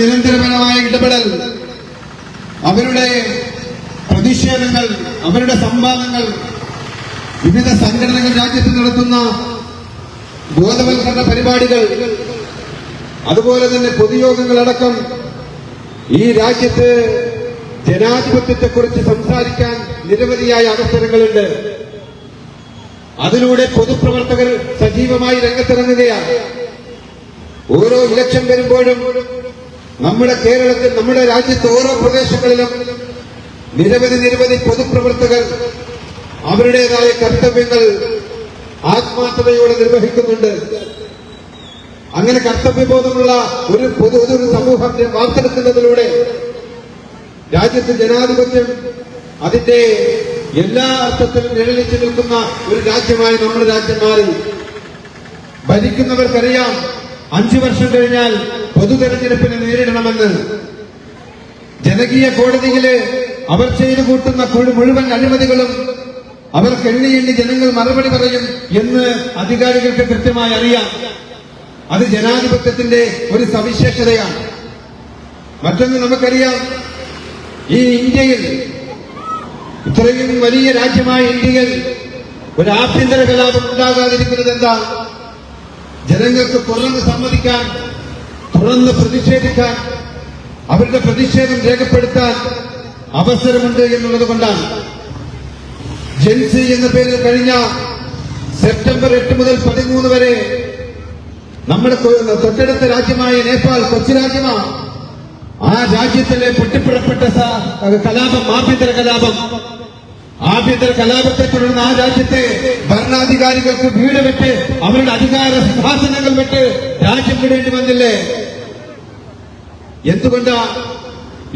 നിരന്തരപരമായ ഇടപെടൽ, അവരുടെ പ്രതിഷേധങ്ങൾ, അവരുടെ സംവാദങ്ങൾ, വിവിധ സംഘടനകൾ രാജ്യത്ത് നടത്തുന്ന ബോധവൽക്കരണ പരിപാടികൾ, അതുപോലെ തന്നെ പൊതുയോഗങ്ങളടക്കം ഈ രാജ്യത്ത് ജനാധിപത്യത്തെക്കുറിച്ച് സംസാരിക്കാൻ നിരവധിയായ അവസരങ്ങളുണ്ട്. അതിലൂടെ പൊതുപ്രവർത്തകർ സജീവമായി രംഗത്തിറങ്ങുകയാണ്. ഓരോ ഇലക്ഷൻ വരുമ്പോഴും നമ്മുടെ കേരളത്തിൽ, നമ്മുടെ രാജ്യത്ത് ഓരോ പ്രദേശങ്ങളിലും നിരവധി പൊതുപ്രവർത്തകർ അവരുടേതായ കർത്തവ്യങ്ങൾ ആത്മാർത്ഥതയോടെ നിർവഹിക്കുന്നുണ്ട്. അങ്ങനെ കർത്തവ്യബോധമുള്ള ഒരു സമൂഹത്തെ വാർത്തെടുക്കുന്നതിലൂടെ രാജ്യത്ത് ജനാധിപത്യം അതിന്റെ എല്ലാ അർത്ഥത്തിലും നിഴലിച്ചു നിൽക്കുന്ന ഒരു രാജ്യമായി നമ്മുടെ രാജ്യം മാറി. ഭരിക്കുന്നവർക്കറിയാം 5 വർഷം കഴിഞ്ഞാൽ പൊതു തെരഞ്ഞെടുപ്പിനെ നേരിടണമെന്ന്. ജനകീയ കോടതിയില് അവർ ചെയ്തു കൂട്ടുന്ന മുഴുവൻ അഴിമതികളും അവർക്ക് എണ്ണി ജനങ്ങൾ മറുപടി പറയും എന്ന് അധികാരികൾക്ക് കൃത്യമായി അറിയാം. അത് ജനാധിപത്യത്തിന്റെ ഒരു സവിശേഷതയാണ്. മറ്റൊന്ന് നമുക്കറിയാം, ഈ ഇന്ത്യയിൽ, ഇത്രയും വലിയ രാജ്യമായ ഇന്ത്യയിൽ ഒരു ആഭ്യന്തര കലാപം ഉണ്ടാകാതിരിക്കുന്നത് എന്താ? ജനങ്ങൾക്ക് തുറന്ന് സമ്മതിക്കാൻ, തുറന്ന് പ്രതിഷേധിക്കാൻ, അവരുടെ പ്രതിഷേധം രേഖപ്പെടുത്താൻ അവസരമുണ്ട് എന്നുള്ളത് കൊണ്ടാണ്. ജെൻസി എന്ന പേരിൽ കഴിഞ്ഞ സെപ്റ്റംബർ 8 മുതൽ 13 വരെ നമ്മുടെ തൊട്ടടുത്ത രാജ്യമായ നേപ്പാൾ, കൊച്ചു രാജ്യമാണ്, ആ രാജ്യത്തിലെ പൊട്ടിപ്പുറപ്പെട്ട കലാപം, ആഭ്യന്തര കലാപത്തെ തുടർന്ന് ആ രാജ്യത്തെ ഭരണാധികാരികൾക്ക് വീട് വിട്ട് അവരുടെ അധികാര സിംഹാസനങ്ങൾ വിട്ട് രാജ്യം വിടേണ്ടി വന്നില്ലേ? എന്തുകൊണ്ടാ?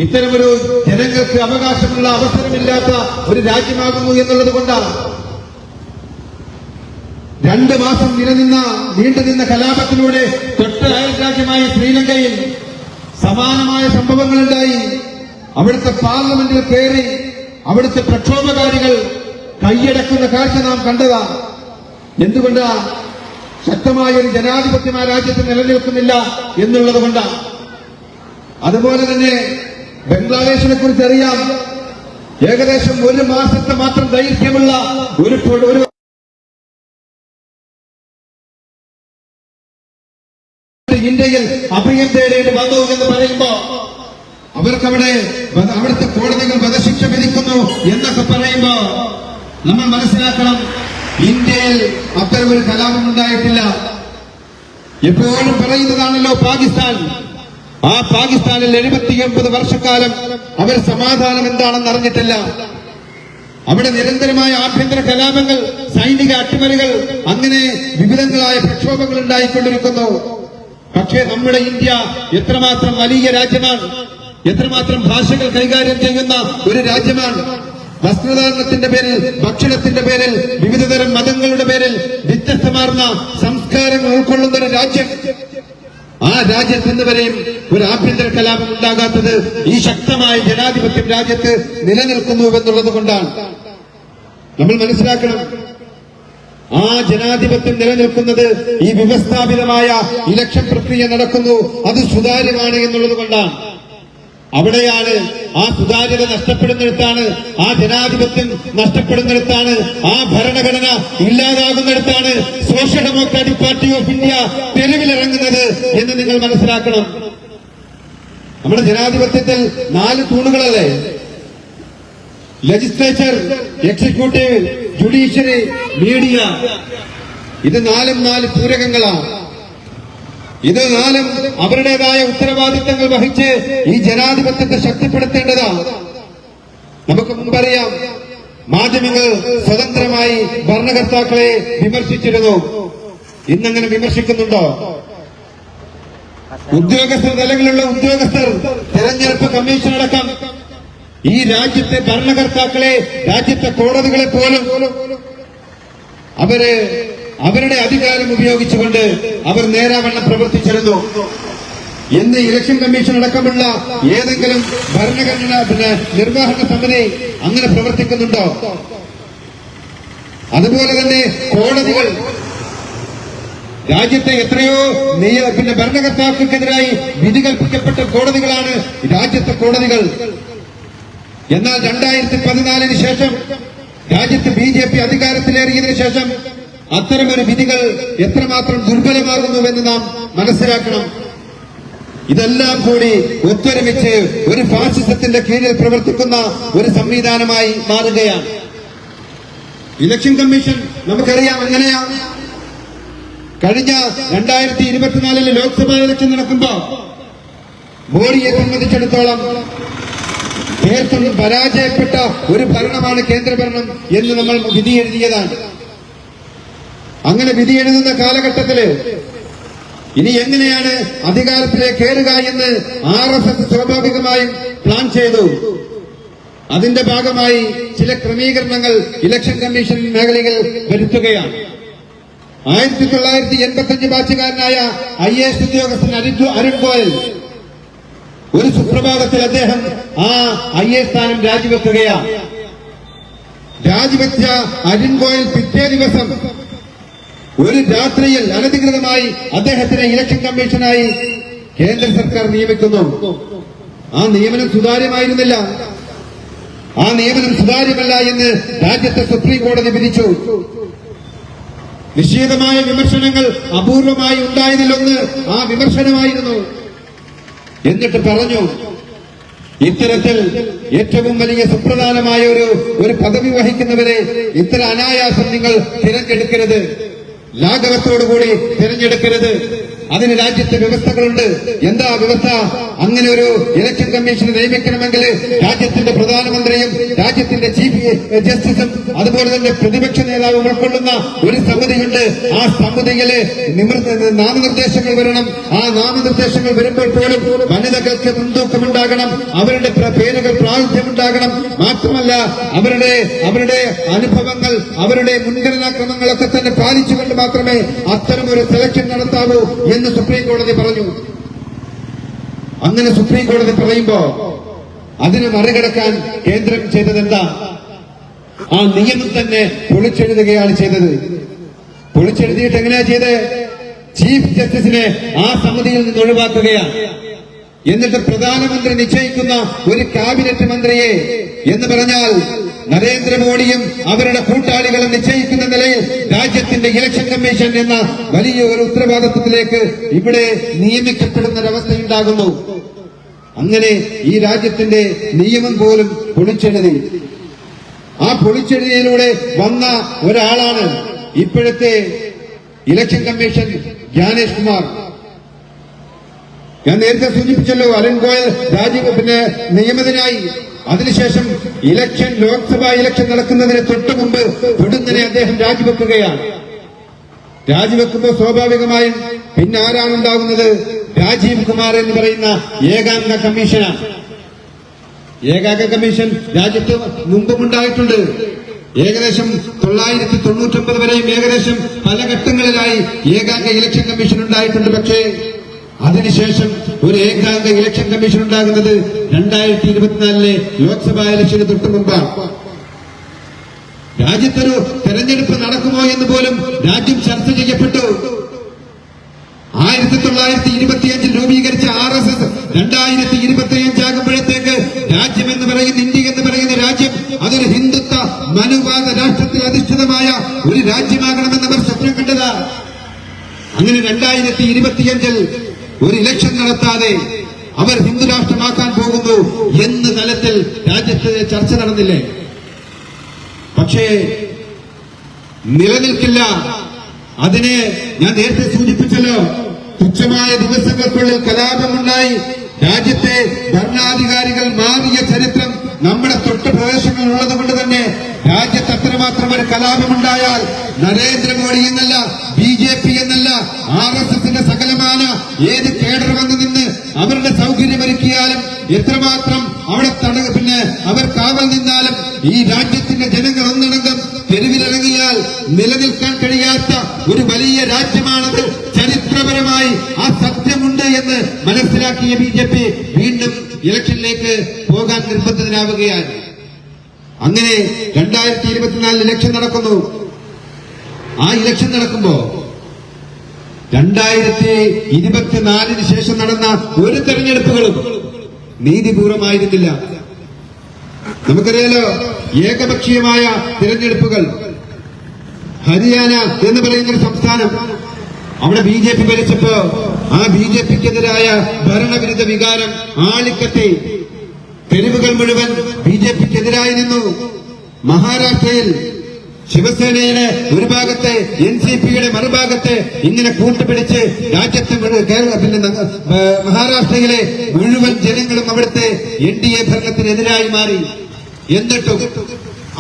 ഇത്തരമൊരു ജനങ്ങൾക്ക് അവകാശമുള്ള അവസരമില്ലാത്ത ഒരു രാജ്യമാകുന്നു എന്നുള്ളത് കൊണ്ടാണ്. 2 മാസം നീണ്ടുനിന്ന കലാപത്തിലൂടെ തൊട്ട അയൽ രാജ്യമായ ശ്രീലങ്കയിൽ സമാനമായ സംഭവങ്ങളുണ്ടായി. അവിടുത്തെ പാർലമെന്റിൽ കയറി അവിടുത്തെ പ്രക്ഷോഭകാരികൾ കൈയടക്കുന്ന കാഴ്ച നാം കണ്ടതാ. എന്തുകൊണ്ടാ? ശക്തമായ ഒരു ജനാധിപത്യം ആ രാജ്യത്ത് നിലനിൽക്കുന്നില്ല എന്നുള്ളത് കൊണ്ടാണ്. അതുപോലെ തന്നെ ബംഗ്ലാദേശിനെ കുറിച്ച് അറിയാം. ഏകദേശം 1 മാസത്തെ മാത്രം ദൈർഘ്യമുള്ള ഒരു ഇന്ത്യയിൽ അഭയം തേടേണ്ടി വന്നു എന്ന് പറയുമ്പോ അവിടുത്തെ കോടതികൾ വധശിക്ഷ വിധിക്കുന്നു എന്നൊക്കെ പറയുമ്പോ നമ്മൾ മനസ്സിലാക്കണം, ഇന്ത്യയിൽ അത്തരമൊരു കലാപം ഉണ്ടായിട്ടില്ല. എപ്പോഴും പറയുന്നതാണല്ലോ പാകിസ്ഥാൻ. ആ പാകിസ്ഥാനിൽ 79 വർഷക്കാലം അവർ സമാധാനം എന്താണെന്ന് അറിഞ്ഞിട്ടില്ല. അവിടെ നിരന്തരമായ ആഭ്യന്തര കലാപങ്ങൾ, സൈനിക അട്ടിമറികൾ, അങ്ങനെ വിവിധങ്ങളായ പ്രക്ഷോഭങ്ങൾ ഉണ്ടായിക്കൊണ്ടിരിക്കുന്നു. പക്ഷേ നമ്മുടെ ഇന്ത്യ എത്രമാത്രം വലിയ രാജ്യമാണ്, എത്രമാത്രം ഭാഷകൾ കൈകാര്യം ചെയ്യുന്ന ഒരു രാജ്യമാണ്. വസ്ത്രധാരണത്തിന്റെ പേരിൽ, ഭക്ഷണത്തിന്റെ പേരിൽ, വിവിധതരം മതങ്ങളുടെ പേരിൽ വ്യത്യസ്തമാർന്ന സംസ്കാരങ്ങൾ ഉൾക്കൊള്ളുന്ന ഒരു രാജ്യം. ആ രാജ്യത്ത് ഇന്നുവരെയും ഒരു ആഭ്യന്തര കലാപം ഉണ്ടാകാത്തത് ഈ ശക്തമായ ജനാധിപത്യം രാജ്യത്ത് നിലനിൽക്കുന്നുവെന്നുള്ളത് കൊണ്ടാണ്. നമ്മൾ മനസ്സിലാക്കണം, ആ ജനാധിപത്യം നിലനിൽക്കുന്നത് ഈ വ്യവസ്ഥാപിതമായ ഇലക്ഷൻ പ്രക്രിയ നടക്കുന്നു, അത് സുതാര്യമാണ് എന്നുള്ളത് കൊണ്ടാണ്. അവിടെയാണ് ആ സുതാര്യത നഷ്ടപ്പെടുന്നിടത്താണ്, ആ ജനാധിപത്യം നഷ്ടപ്പെടുന്നിടത്താണ്, ആ ഭരണഘടന ഇല്ലാതാകുന്നിടത്താണ് social democratic party of India തെരുവിലിറങ്ങുന്നത് എന്ന് നിങ്ങൾ മനസ്സിലാക്കണം. നമ്മുടെ ജനാധിപത്യത്തിൽ 4 തൂണുകളല്ലേ? Legislature, executive, judiciary, media. ഇത് 4 പൂരകങ്ങളാണ്. ഇത് 4 അവരുടേതായ ഉത്തരവാദിത്തങ്ങൾ വഹിച്ച് ഈ ജനാധിപത്യത്തെ ശക്തിപ്പെടുത്തേണ്ടതാണ്. നമുക്ക് മുമ്പറിയാം, മാധ്യമങ്ങൾ സ്വതന്ത്രമായി ഭരണകർത്താക്കളെ വിമർശിച്ചിരുന്നു. ഇന്നങ്ങനെ വിമർശിക്കുന്നുണ്ടോ? ഉദ്യോഗസ്ഥർ തലങ്ങളിലുള്ള ഉദ്യോഗസ്ഥർ, തെരഞ്ഞെടുപ്പ് കമ്മീഷൻ അടക്കം ഈ രാജ്യത്തെ ഭരണകർത്താക്കളെ, രാജ്യത്തെ കോടതികളെ പോലും അവരുടെ അധികാരം ഉപയോഗിച്ചുകൊണ്ട് അവർ നേരാവണ്ണം പ്രവർത്തിച്ചിരുന്നു. എന്ന് ഇലക്ഷൻ കമ്മീഷൻ അടക്കമുള്ള ഏതെങ്കിലും ഭരണഘടന നിർവഹണ സമിതി അങ്ങനെ പ്രവർത്തിക്കുന്നുണ്ടോ? അതുപോലെ തന്നെ കോടതികൾ രാജ്യത്തെ എത്രയോ ഭരണകർത്താക്കൾക്കെതിരായി വിധി കൽപ്പിക്കപ്പെട്ട കോടതികളാണ് രാജ്യത്തെ കോടതികൾ. എന്നാൽ 2014 ശേഷം രാജ്യത്ത് BJP അധികാരത്തിലേറിയതിനു ശേഷം അത്തരമൊരു വിധികൾ എത്രമാത്രം ദുർബലമാകുന്നുവെന്ന് നാം മനസ്സിലാക്കണം. ഇതെല്ലാം കൂടി ഒത്തൊരുമിച്ച് ഒരു ഫാസിസത്തിന്റെ കീഴിൽ പ്രവർത്തിക്കുന്ന ഒരു സംവിധാനമായി മാറുകയാണ്. ഇലക്ഷൻ കമ്മീഷൻ നമുക്കറിയാം എങ്ങനെയാണ്. കഴിഞ്ഞ 2024 ലോക്സഭാ ഇലക്ഷൻ നടക്കുമ്പോൾ മോഡിയെ സംബന്ധിച്ചിടത്തോളം തീർത്തും പരാജയപ്പെട്ട ഒരു ഭരണമാണ് കേന്ദ്രഭരണം എന്ന് നമ്മൾ വിധി എഴുതിയതാണ്. അങ്ങനെ വിധി എഴുതുന്ന കാലഘട്ടത്തില് ഇനി എങ്ങനെയാണ് അധികാരത്തിലേക്ക് കയറുക എന്ന് RSS സ്വാഭാവികമായും പ്ലാൻ ചെയ്തു. അതിന്റെ ഭാഗമായി ചില ക്രമീകരണങ്ങൾ ഇലക്ഷൻ കമ്മീഷൻ മേഖലയിൽ വരുത്തുകയാണ്. 1985 ബാച്ചുകാരനായ IAS ഉദ്യോഗസ്ഥൻ അരുൺ ഗോയൽ ഒരു സുപ്രഭാതത്തിൽ അദ്ദേഹം ആ IAS സ്ഥാനം രാജിവെക്കുകയാണ്. രാജിവെച്ച അരുൺ ഗോയൽ പിറ്റേ ദിവസം ഒരു രാത്രിയിൽ അനധികൃതമായി അദ്ദേഹത്തിനെ ഇലക്ഷൻ കമ്മീഷനായി കേന്ദ്ര സർക്കാർ നിയമിക്കുന്നു. ആ നിയമനം സുതാര്യമായിരുന്നില്ല. ആ നിയമനം സുതാര്യമല്ല എന്ന് രാജ്യത്തെ സുപ്രീം കോടതി വിധിച്ചു. നിശ്ചിതമായ വിമർശനങ്ങൾ അപൂർവമായി ഉണ്ടായതിലൊന്ന് ആ വിമർശനമായിരുന്നു. എന്നിട്ട് പറഞ്ഞു, ഇത്തരത്തിൽ ഏറ്റവും വലിയ സുപ്രധാനമായ ഒരു പദവി വഹിക്കുന്നവരെ ഇത്ര അനായാസം നിങ്ങൾ തിരഞ്ഞെടുക്കരുത്, ലാഘവത്തോടുകൂടി തിരഞ്ഞെടുക്കരുത്. അതിന് രാജ്യത്തെ വ്യവസ്ഥകളുണ്ട്. എന്താ വ്യവസ്ഥ? അങ്ങനെ ഒരു ഇലക്ഷൻ കമ്മീഷനെ നിയമിക്കണമെങ്കിൽ രാജ്യത്തിന്റെ പ്രധാനമന്ത്രിയും രാജ്യത്തിന്റെ ചീഫ് ജസ്റ്റിസും അതുപോലെ തന്നെ പ്രതിപക്ഷ നേതാവും ഉൾക്കൊള്ളുന്ന ഒരു സമിതിയുണ്ട്. ആ സമിതിയില് നാമനിർദ്ദേശങ്ങൾ വരണം. ആ നാമനിർദ്ദേശങ്ങൾ വരുമ്പോൾ പോലും വനിതകൾക്ക് മുൻതൂക്കമുണ്ടാകണം, അവരുടെ പേരുകൾ പ്രാതിനിധ്യമുണ്ടാകണം. മാത്രമല്ല അവരുടെ അനുഭവങ്ങൾ, അവരുടെ മുൻഗണനാക്രമങ്ങളൊക്കെ തന്നെ പാലിച്ചുകൊണ്ട് മാത്രമേ അത്തരം ഒരു സെലക്ഷൻ നടത്താവൂ എന്ന് സുപ്രീം കോടതി പറഞ്ഞു. അങ്ങനെ സുപ്രീം കോടതി പറയുമ്പോ അതിനെ മറികടക്കാൻ കേന്ദ്രം ചെയ്തതെന്താ? ആ നിയമം തന്നെ പൊളിച്ചെഴുതുകയാണ് ചെയ്തത്. പൊളിച്ചെഴുതിയിട്ട് എങ്ങനെയാ ചെയ്തത്? ചീഫ് ജസ്റ്റിസിനെ ആ സമിതിയിൽ നിന്ന് ഒഴിവാക്കുകയാണ്. എന്നിട്ട് പ്രധാനമന്ത്രി നിശ്ചയിക്കുന്ന ഒരു ക്യാബിനറ്റ് മന്ത്രിയെ എന്ന് പറഞ്ഞാൽ നരേന്ദ്രമോദിയും അവരുടെ കൂട്ടാളികളും നിശ്ചയിക്കുന്ന നിലയിൽ രാജ്യത്തിന്റെ ഇലക്ഷൻ കമ്മീഷൻ എന്ന വലിയ ഒരു ഉത്തരവാദിത്വത്തിലേക്ക് ഇവിടെ നിയമിക്കപ്പെടുന്നൊരവസ്ഥയുണ്ടാകുന്നു. അങ്ങനെ ഈ രാജ്യത്തിന്റെ നിയമം പോലും പൊളിച്ചെഴുതി. ആ പൊളിച്ചെഴുതിയിലൂടെ വന്ന ഒരാളാണ് ഇപ്പോഴത്തെ ഇലക്ഷൻ കമ്മീഷൻ ജ്ഞാനേഷ് കുമാർ. ഞാൻ നേരത്തെ സൂചിപ്പിച്ചല്ലോ, അരുൺ ഗോയൽ നിയമിതനായി. അതിനുശേഷം ലോക്സഭാ ഇലക്ഷൻ നടക്കുന്നതിന് തൊട്ടു മുമ്പ് പൊടുന്നനെ അദ്ദേഹം രാജിവെക്കുകയാണ്. രാജിവെക്കുമ്പോൾ സ്വാഭാവികമായും പിന്നെ ആരാണുണ്ടാകുന്നത്? രാജീവ് കുമാർ എന്ന് പറയുന്ന ഏകാംഗ കമ്മീഷനാണ്. ഏകാംഗ കമ്മീഷൻ രാജ്യത്ത് മുമ്പുമുണ്ടായിട്ടുണ്ട്. ഏകദേശം 999 വരെയും ഏകദേശം പല ഘട്ടങ്ങളിലായി ഏകാംഗ ഇലക്ഷൻ കമ്മീഷൻ ഉണ്ടായിട്ടുണ്ട്. പക്ഷേ അതിനുശേഷം ഒരു ഏകാംഗ ഇലക്ഷൻ കമ്മീഷൻ ഉണ്ടാകുന്നത് 2024 ലോക്സഭാ ഇലക്ഷന് തൊട്ടു മുമ്പാണ്. രാജ്യത്തൊരു തെരഞ്ഞെടുപ്പ് നടക്കുമോ എന്ന് പോലും രാജ്യം ചർച്ച ചെയ്യപ്പെട്ടു. 1925 രൂപീകരിച്ച RSS 2025 ആകുമ്പോഴത്തേക്ക് രാജ്യം എന്ന് പറയുന്ന ഇന്ത്യ എന്ന് പറയുന്ന രാജ്യം അതൊരു ഹിന്ദുത്വ മനുവാദ രാഷ്ട്രത്തിൽ അധിഷ്ഠിതമായ ഒരു രാജ്യമാകണമെന്ന് അവർ സ്വപ്നം കണ്ടതാ. അങ്ങനെ 2025 ഒരു ഇലക്ഷൻ നടത്താതെ അവർ ഹിന്ദു രാഷ്ട്രമാക്കാൻ പോകുന്നു എന്ന തലത്തിൽ രാജ്യത്ത് ചർച്ച നടന്നില്ലേ? പക്ഷേ നിലനിൽക്കില്ല. അതിനെ ഞാൻ നേരത്തെ സൂചിപ്പിച്ചല്ലോ, തുച്ഛമായ ദിവസങ്ങൾക്കുള്ളിൽ കലാപമുണ്ടായി രാജ്യത്തെ ഭരണാധികാരികൾ മാറിയ ചരിത്രം നമ്മുടെ തൊട്ട് പ്രദേശങ്ങളിലുള്ളത് കൊണ്ട് തന്നെ രാജ്യത്ത് അത്രമാത്രം ഒരു കലാപമുണ്ടായാൽ നരേന്ദ്രമോദി എന്നല്ല, BJP എന്നല്ല, RSSന്റെ സകലമാന ഏത് കേഡർ വന്നു നിന്ന് അവരുടെ സൗകര്യമൊരുക്കിയാലും എത്രമാത്രം അവിടെ അവർ കാവൽ നിന്നാലും ഈ രാജ്യത്തിന്റെ ജനങ്ങൾ ഒന്നടങ്കം തെരുവിലിറങ്ങിയാൽ നിലനിൽക്കാൻ കഴിയാത്ത ഒരു വലിയ രാജ്യമാണത്. ചരിത്രപരമായി ആ സത്യമുണ്ട് എന്ന് മനസ്സിലാക്കിയ BJP വീണ്ടും ഇലക്ഷനിലേക്ക് പോകാൻ നിർബന്ധിതനാവുകയാണ്. അങ്ങനെ 2024 ഇലക്ഷൻ നടക്കുന്നു. ആ ഇലക്ഷൻ നടക്കുമ്പോ 2024 ശേഷം നടന്ന ഒരു തെരഞ്ഞെടുപ്പുകളും നീതിപൂർവമായിരുന്നില്ല. നമുക്കറിയാലോ, ഏകപക്ഷീയമായ തിരഞ്ഞെടുപ്പുകൾ. ഹരിയാന എന്ന് പറയുന്ന ഒരു സംസ്ഥാനം, അവിടെ BJP ഭരിച്ചപ്പോ ആ BJPക്കെതിരായ ഭരണവിരുദ്ധ വികാരം ആളിക്കത്തി. തെരുവുകൾ മുഴുവൻ BJPക്കെതിരായി നിന്നു. മഹാരാഷ്ട്രയിൽ ശിവസേനയുടെ ഒരു ഭാഗത്തെ NCPയുടെ മറുഭാഗത്തെ ഇങ്ങനെ കൂട്ടുപിടിച്ച് രാജ്യത്തെ പിന്നെ മഹാരാഷ്ട്രയിലെ മുഴുവൻ ജനങ്ങളും അവിടുത്തെ NDA ഭരണത്തിനെതിരായി മാറി. എന്നിട്ടും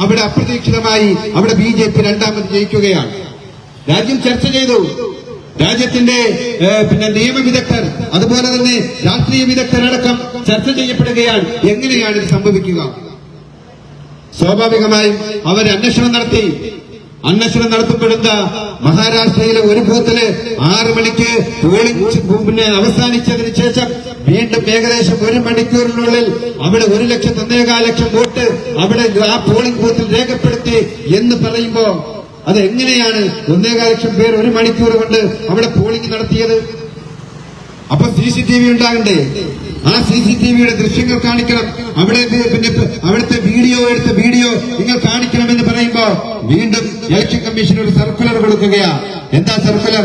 അവിടെ അപ്രതീക്ഷിതമായി അവിടെ BJP രണ്ടാമത് ജയിക്കുകയാണ്. രാജ്യം ചർച്ച ചെയ്തു. രാജ്യത്തിന്റെ പിന്നെ നിയമവിദഗ്ധർ, അതുപോലെ തന്നെ രാഷ്ട്രീയ വിദഗ്ധരടക്കം ചർച്ച ചെയ്യപ്പെടുകയാണ്. എങ്ങനെയാണ് ഇത് സംഭവിക്കുക? സ്വാഭാവികമായും അവർ അന്വേഷണം നടത്തി. അന്വേഷണം നടത്തപ്പെടുന്ന മഹാരാഷ്ട്രയിലെ ഒരു ബൂത്തില് 6 മണിക്ക് പോളിംഗ് അവസാനിച്ചതിന് ശേഷം വീണ്ടും ഏകദേശം 1 മണിക്കൂറിനുള്ളിൽ അവിടെ 1,01,400,000 വോട്ട് അവിടെ ആ പോളിംഗ് ബൂത്തിൽ രേഖപ്പെടുത്തി എന്ന് പറയുമ്പോ അത് എങ്ങനെയാണ് 1,400,000 പേർ 1 മണിക്കൂർ കൊണ്ട് അവിടെ പോളിംഗ് നടത്തിയത്? അപ്പൊ CCTV ഉണ്ടാകണ്ടേ? ആ CCTVയുടെ ദൃശ്യങ്ങൾ കാണിക്കണം. അവിടെ പിന്നെ അവിടുത്തെ എടുത്ത വീഡിയോ നിങ്ങൾ കാണിക്കണമെന്ന് പറയുമ്പോ വീണ്ടും ഇലക്ഷൻ കമ്മീഷൻ ഒരു സർക്കുലർ കൊടുക്കുകയാണ്. എന്താ സർക്കുലർ?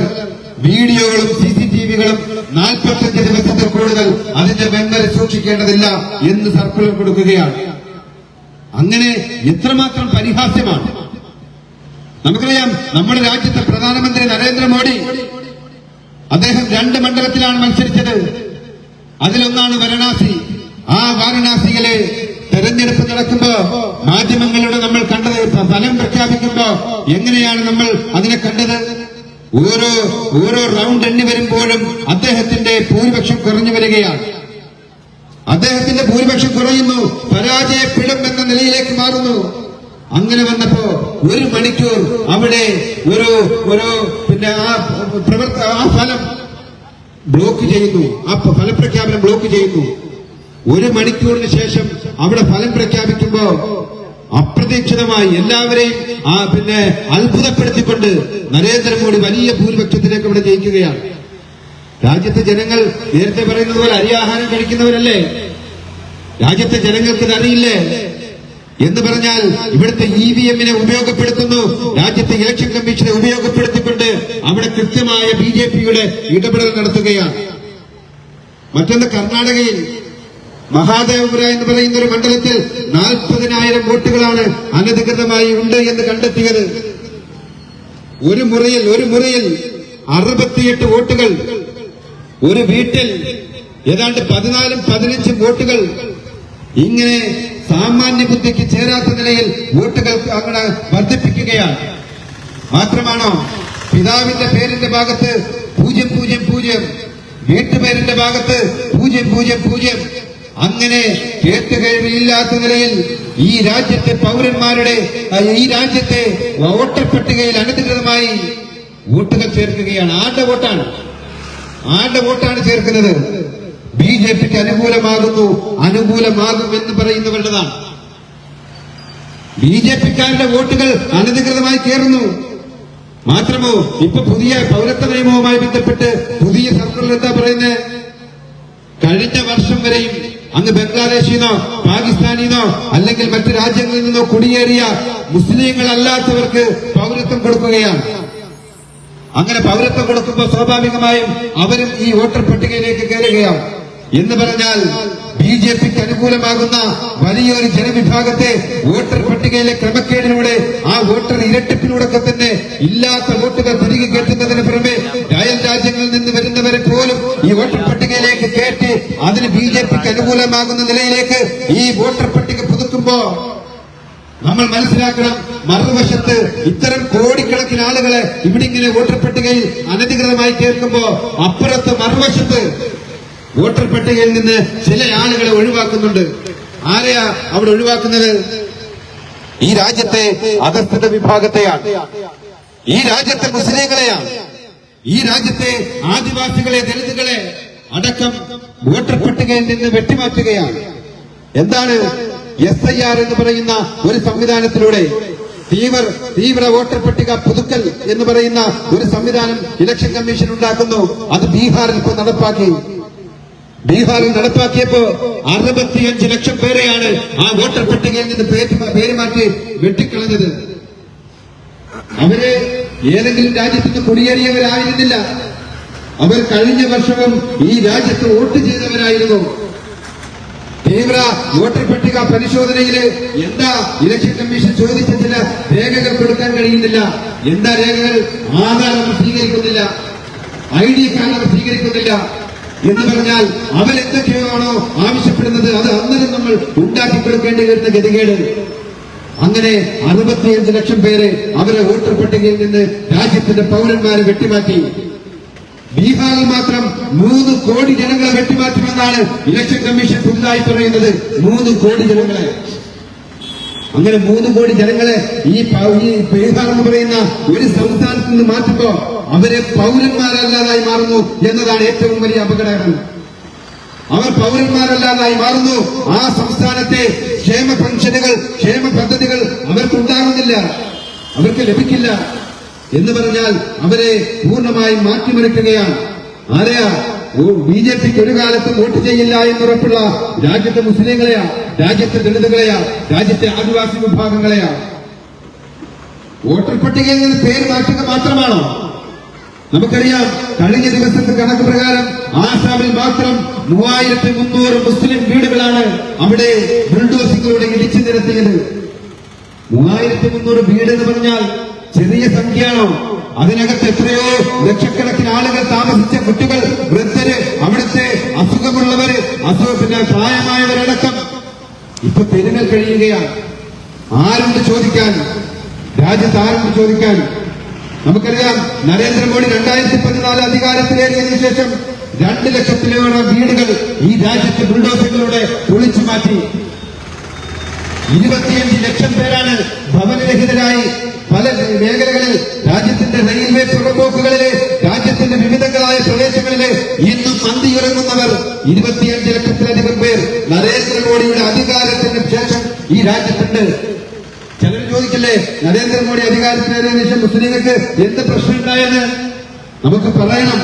വീഡിയോകളും CCTVകളും 45 ദിവസത്തിൽ കൂടുതൽ അതിന്റെ മെമ്മറി സൂക്ഷിക്കേണ്ടതില്ല എന്ന് സർക്കുലർ കൊടുക്കുകയാണ്. അങ്ങനെ എത്രമാത്രം പരിഹാസ്യമാണ്. നമുക്കറിയാം, നമ്മുടെ രാജ്യത്തെ പ്രധാനമന്ത്രി നരേന്ദ്രമോദി, അദ്ദേഹം 2 മണ്ഡലത്തിലാണ് മത്സരിച്ചത്. അതിലൊന്നാണ് വാരണാസി. ആ വാരണാസിയിലെ തെരഞ്ഞെടുപ്പ് നടക്കുമ്പോ മാധ്യമങ്ങളിലൂടെ നമ്മൾ കണ്ടത്, ഫലം പ്രഖ്യാപിക്കുമ്പോ എങ്ങനെയാണ് നമ്മൾ അതിനെ കണ്ടത്? ഓരോ റൗണ്ട് എണ്ണി വരുമ്പോഴും അദ്ദേഹത്തിന്റെ ഭൂരിപക്ഷം കുറഞ്ഞു വരികയാണ്. അദ്ദേഹത്തിന്റെ ഭൂരിപക്ഷം കുറയുന്നു, പരാജയപ്പെടും എന്ന നിലയിലേക്ക് മാറുന്നു. അങ്ങനെ വന്നപ്പോ 1 മണിക്കൂർ അവിടെ ഒരു പിന്നെ ആ ഫലം ബ്ലോക്ക് ചെയ്യുന്നു. ആ ഫലപ്രഖ്യാപനം ബ്ലോക്ക് ചെയ്യുന്നു. 1 മണിക്കൂറിന് ശേഷം അവിടെ ഫലം പ്രഖ്യാപിക്കുമ്പോ അപ്രതീക്ഷിതമായി എല്ലാവരെയും പിന്നെ അത്ഭുതപ്പെടുത്തിക്കൊണ്ട് നരേന്ദ്രമോദി വലിയ ഭൂരിപക്ഷത്തിലേക്ക് അവിടെ ജയിക്കുകയാണ്. രാജ്യത്തെ ജനങ്ങൾ നേരത്തെ പറയുന്നത് പോലെ അരിയാഹാരം കഴിക്കുന്നവരല്ലേ? രാജ്യത്തെ ജനങ്ങൾക്ക് ഇത് അറിയില്ലേ? എന്ന് പറഞ്ഞാൽ ഇവിടുത്തെ EVM-നെ ഉപയോഗപ്പെടുത്തുന്നു. രാജ്യത്തെ ഇലക്ഷൻ കമ്മീഷനെ ഉപയോഗപ്പെടുത്തിക്കൊണ്ട് അവിടെ കൃത്യമായ BJPയുടെ ഇടപെടൽ നടത്തുകയാണ്. മറ്റൊന്ന്, കർണാടകയിൽ മഹാദേവപുര എന്ന് പറയുന്ന ഒരു മണ്ഡലത്തിൽ 40,000 വോട്ടുകളാണ് അനധികൃതമായി ഉണ്ട് എന്ന് കണ്ടെത്തിയത്. ഒരു മുറിയിൽ 68 വോട്ടുകൾ, ഒരു വീട്ടിൽ ഏതാണ്ട് 14-15 വോട്ടുകൾ. ഇങ്ങനെ സാമാന്യ ബുദ്ധിക്ക് ചേരാത്ത നിലയിൽ വോട്ടുകൾ അങ്ങനെ വർദ്ധിപ്പിക്കുകയാണ്. മാത്രമാണോ, പിതാവിന്റെ പേരിന്റെ ഭാഗത്ത് 000, വീട്ടുപേരിന്റെ ഭാഗത്ത് 000. അങ്ങനെ കേട്ടുകേൾവിയില്ലാത്ത നിലയിൽ ഈ രാജ്യത്തെ പൗരന്മാരുടെ ഈ രാജ്യത്തെ വോട്ടർ പട്ടികയിൽ അനധികൃതമായി വോട്ടുകൾ ചേർക്കുകയാണ്. ആരുടെ വോട്ടാണ് ചേർക്കുന്നത്? BJPക്ക് അനുകൂലമാകും എന്ന് പറയുന്നവരുടേതാണ്. BJPക്കാരുടെ വോട്ടുകൾ അനധികൃതമായി കയറുന്നു. മാത്രമോ, ഇപ്പൊ പുതിയ പൗരത്വ നിയമവുമായി ബന്ധപ്പെട്ട് പുതിയ സർക്കുലർ എന്താ പറയുന്നത്? കഴിഞ്ഞ വർഷം വരെയും അങ്ങ് ബംഗ്ലാദേശിന്നോ പാകിസ്ഥാനിന്നോ അല്ലെങ്കിൽ മറ്റു രാജ്യങ്ങളിൽ നിന്നോ കുടിയേറിയ മുസ്ലിങ്ങളല്ലാത്തവർക്ക് പൗരത്വം കൊടുക്കുകയാണ്. അങ്ങനെ പൗരത്വം കൊടുക്കുമ്പോൾ സ്വാഭാവികമായും അവരും ഈ വോട്ടർ പട്ടികയിലേക്ക് കയറുകയാണ്. എന്ന് പറഞ്ഞാൽ BJPക്ക് അനുകൂലമാകുന്ന വലിയൊരു ജനവിഭാഗത്തെ വോട്ടർ പട്ടികയിലെ ക്രമക്കേടിലൂടെ ആ വോട്ടർ ഇരട്ടിപ്പിലൂടെ തന്നെ ഇല്ലാത്ത വോട്ടുകൾ തിരികെ കയറ്റുന്നതിന് പുറമെ അയൽ രാജ്യങ്ങളിൽ നിന്ന് വരുന്നവരെ പോലും ഈ വോട്ടർ പട്ടികയിലേക്ക് കയറ്റി അതിന് BJPക്ക് അനുകൂലമാകുന്ന നിലയിലേക്ക് ഈ വോട്ടർ പട്ടിക പുതുക്കുമ്പോ നമ്മൾ മനസ്സിലാക്കണം, മറുവശത്ത് ഇത്തരം കോടിക്കണക്കിന് ആളുകളെ ഇവിടെ ഇങ്ങനെ വോട്ടർ പട്ടികയിൽ അനധികൃതമായി ചേർക്കുമ്പോ അപ്പുറത്ത് മറുവശത്ത് വോട്ടർ പട്ടികയിൽ നിന്ന് ചില ആളുകളെ ഒഴിവാക്കുന്നുണ്ട്. ആരെയാ അവിടെ ഒഴിവാക്കുന്നത്? ഈ രാജ്യത്തെ അധസ്ഥിത വിഭാഗത്തെയാണ്, ഈ രാജ്യത്തെ മുസ്ലിങ്ങളെയാണ്, ഈ രാജ്യത്തെ ആദിവാസികളെ, ദളിതുകളെ അടക്കം വോട്ടർ പട്ടികയിൽ നിന്ന് വെട്ടിമാറ്റുകയാണ്. എന്താണ് SIR എന്ന് പറയുന്ന ഒരു സംവിധാനത്തിലൂടെ തീവ്ര വോട്ടർ പട്ടിക പുതുക്കൽ എന്ന് പറയുന്ന ഒരു സംവിധാനം ഇലക്ഷൻ കമ്മീഷൻ ഉണ്ടാക്കുന്നു. അത് ബീഹാറിൽ ഇപ്പോൾ നടപ്പാക്കി. ബീഹാറിൽ നടപ്പാക്കിയപ്പോ 65 ലക്ഷം പേരെയാണ് ആ വോട്ടർ പട്ടികയിൽ നിന്ന് പേര് മാറ്റി വെട്ടിക്കളഞ്ഞത്. അവര് ഏതെങ്കിലും രാജ്യത്ത് കുടിയേറിയവരായിരുന്നില്ല. അവർ കഴിഞ്ഞ വർഷവും ഈ രാജ്യത്ത് വോട്ട് ചെയ്തവരായിരുന്നു. തീവ്ര വോട്ടർ പട്ടിക പരിശോധനയില് എന്താ ഇലക്ഷൻ കമ്മീഷൻ ചോദിച്ച ചില രേഖകൾ കൊടുക്കാൻ കഴിയുന്നില്ല. എന്താ രേഖകൾ? ആധാർ അവർ സ്വീകരിക്കുന്നില്ല, ID കാർഡ് അവർ സ്വീകരിക്കുന്നില്ല എന്ന് പറഞ്ഞാൽ അവരെന്തൊക്കെയാണോ ആവശ്യപ്പെടുന്നത് അത് അന്നേരം നമ്മൾ ഉണ്ടാക്കി കൊടുക്കേണ്ടി വരുന്ന ഗതികേട്. അങ്ങനെ 65 ലക്ഷം പേരെ അവരെ വോട്ടർ പട്ടികയിൽ നിന്ന് രാജ്യത്തിന്റെ പൗരന്മാരെ വെട്ടിമാറ്റി. ബീഹാറിൽ മാത്രം 3 കോടി ജനങ്ങളെ വെട്ടിമാറ്റുമെന്നാണ് ഇലക്ഷൻ കമ്മീഷൻ പുതുതായി പറയുന്നത്. 3 കോടി ജനങ്ങളെ. അങ്ങനെ 3 കോടി ജനങ്ങളെ ഈ ബീഹാർ എന്ന് പറയുന്ന ഒരു സംസ്ഥാനത്ത് നിന്ന് മാറ്റുമ്പോ അവരെ പൗരന്മാരല്ലാതായി മാറുന്നു എന്നതാണ് ഏറ്റവും വലിയ അപകടം. അവർ പൗരന്മാരല്ലാതായി മാറുന്നു. ആ സംസ്ഥാനത്തെ ക്ഷേമ പെൻഷനുകൾ, ക്ഷേമ പദ്ധതികൾ അവർക്കുണ്ടാകുന്നില്ല, അവർക്ക് ലഭിക്കില്ല എന്ന് പറഞ്ഞാൽ അവരെ പൂർണ്ണമായും മാറ്റിമറിക്കുകയാണ്. ആരെയാ? BJPക്ക് ഒരു കാലത്തും വോട്ട് ചെയ്യില്ല എന്നുറപ്പുള്ള രാജ്യത്തെ മുസ്ലിങ്ങളെയാ, രാജ്യത്തെ ദളിതുകളെയാ, രാജ്യത്തെ ആദിവാസി വിഭാഗങ്ങളെയാ. വോട്ടർ പട്ടികയിൽ നിന്ന് പേര് മാറ്റുക മാത്രമാണോ? നമുക്കറിയാം, കഴിഞ്ഞ ദിവസത്തെ കണക്ക് പ്രകാരം ആസാമിൽ മാത്രം 3300 മുസ്ലിം വീടുകളാണ് അവിടെ ബുൾഡോസിലൂടെ ഇടിച്ചു നിരത്തിയത്. 3300 വീട് എന്ന് പറഞ്ഞാൽ ചെറിയ സംഖ്യയാണോ? അതിനകത്ത് എത്രയോ ലക്ഷക്കണക്കിന് ആളുകൾ താമസിച്ച കുട്ടികൾ, വൃദ്ധര്, അവിടുത്തെ അസുഖമുള്ളവര്, പിന്നെ പ്രായമായവരടക്കം ഇപ്പൊ തെരുവിൽ കഴിയുകയാണ്. ആരുണ്ട് ചോദിക്കാൻ? രാജ്യത്ത് ആരുണ്ട് ചോദിക്കാൻ? നമുക്കറിയാം, നരേന്ദ്രമോദി 2014 അധികാരത്തിലേറിയതിനു ശേഷം 2 ലക്ഷത്തിലേറെ വീടുകൾ ഈ രാജ്യത്തെ ബുൾഡോസറിലൂടെ പൊളിച്ചു മാറ്റി. 25 ലക്ഷം പേരാണ് ഭവനരഹിതരായി പല മേഖലകളിൽ, രാജ്യത്തിന്റെ റെയിൽവേ പുറമ്പോക്കുകളിലെ, രാജ്യത്തിന്റെ വിവിധങ്ങളായ പ്രദേശങ്ങളിലെ ഇന്നും മന്തിയിറങ്ങുന്നവർ 25 ലക്ഷത്തിലധികം പേർ നരേന്ദ്രമോദിയുടെ അധികാരത്തിന് ശേഷം ഈ രാജ്യത്തുണ്ട്. ചിലർ ചോദിക്കില്ലേ, നരേന്ദ്രമോദി അധികാരത്തിലേറിയതിനു ശേഷം മുസ്ലിങ്ങൾക്ക് എന്ത് പ്രശ്നമുണ്ടായെന്ന്? നമുക്ക് പറയണം.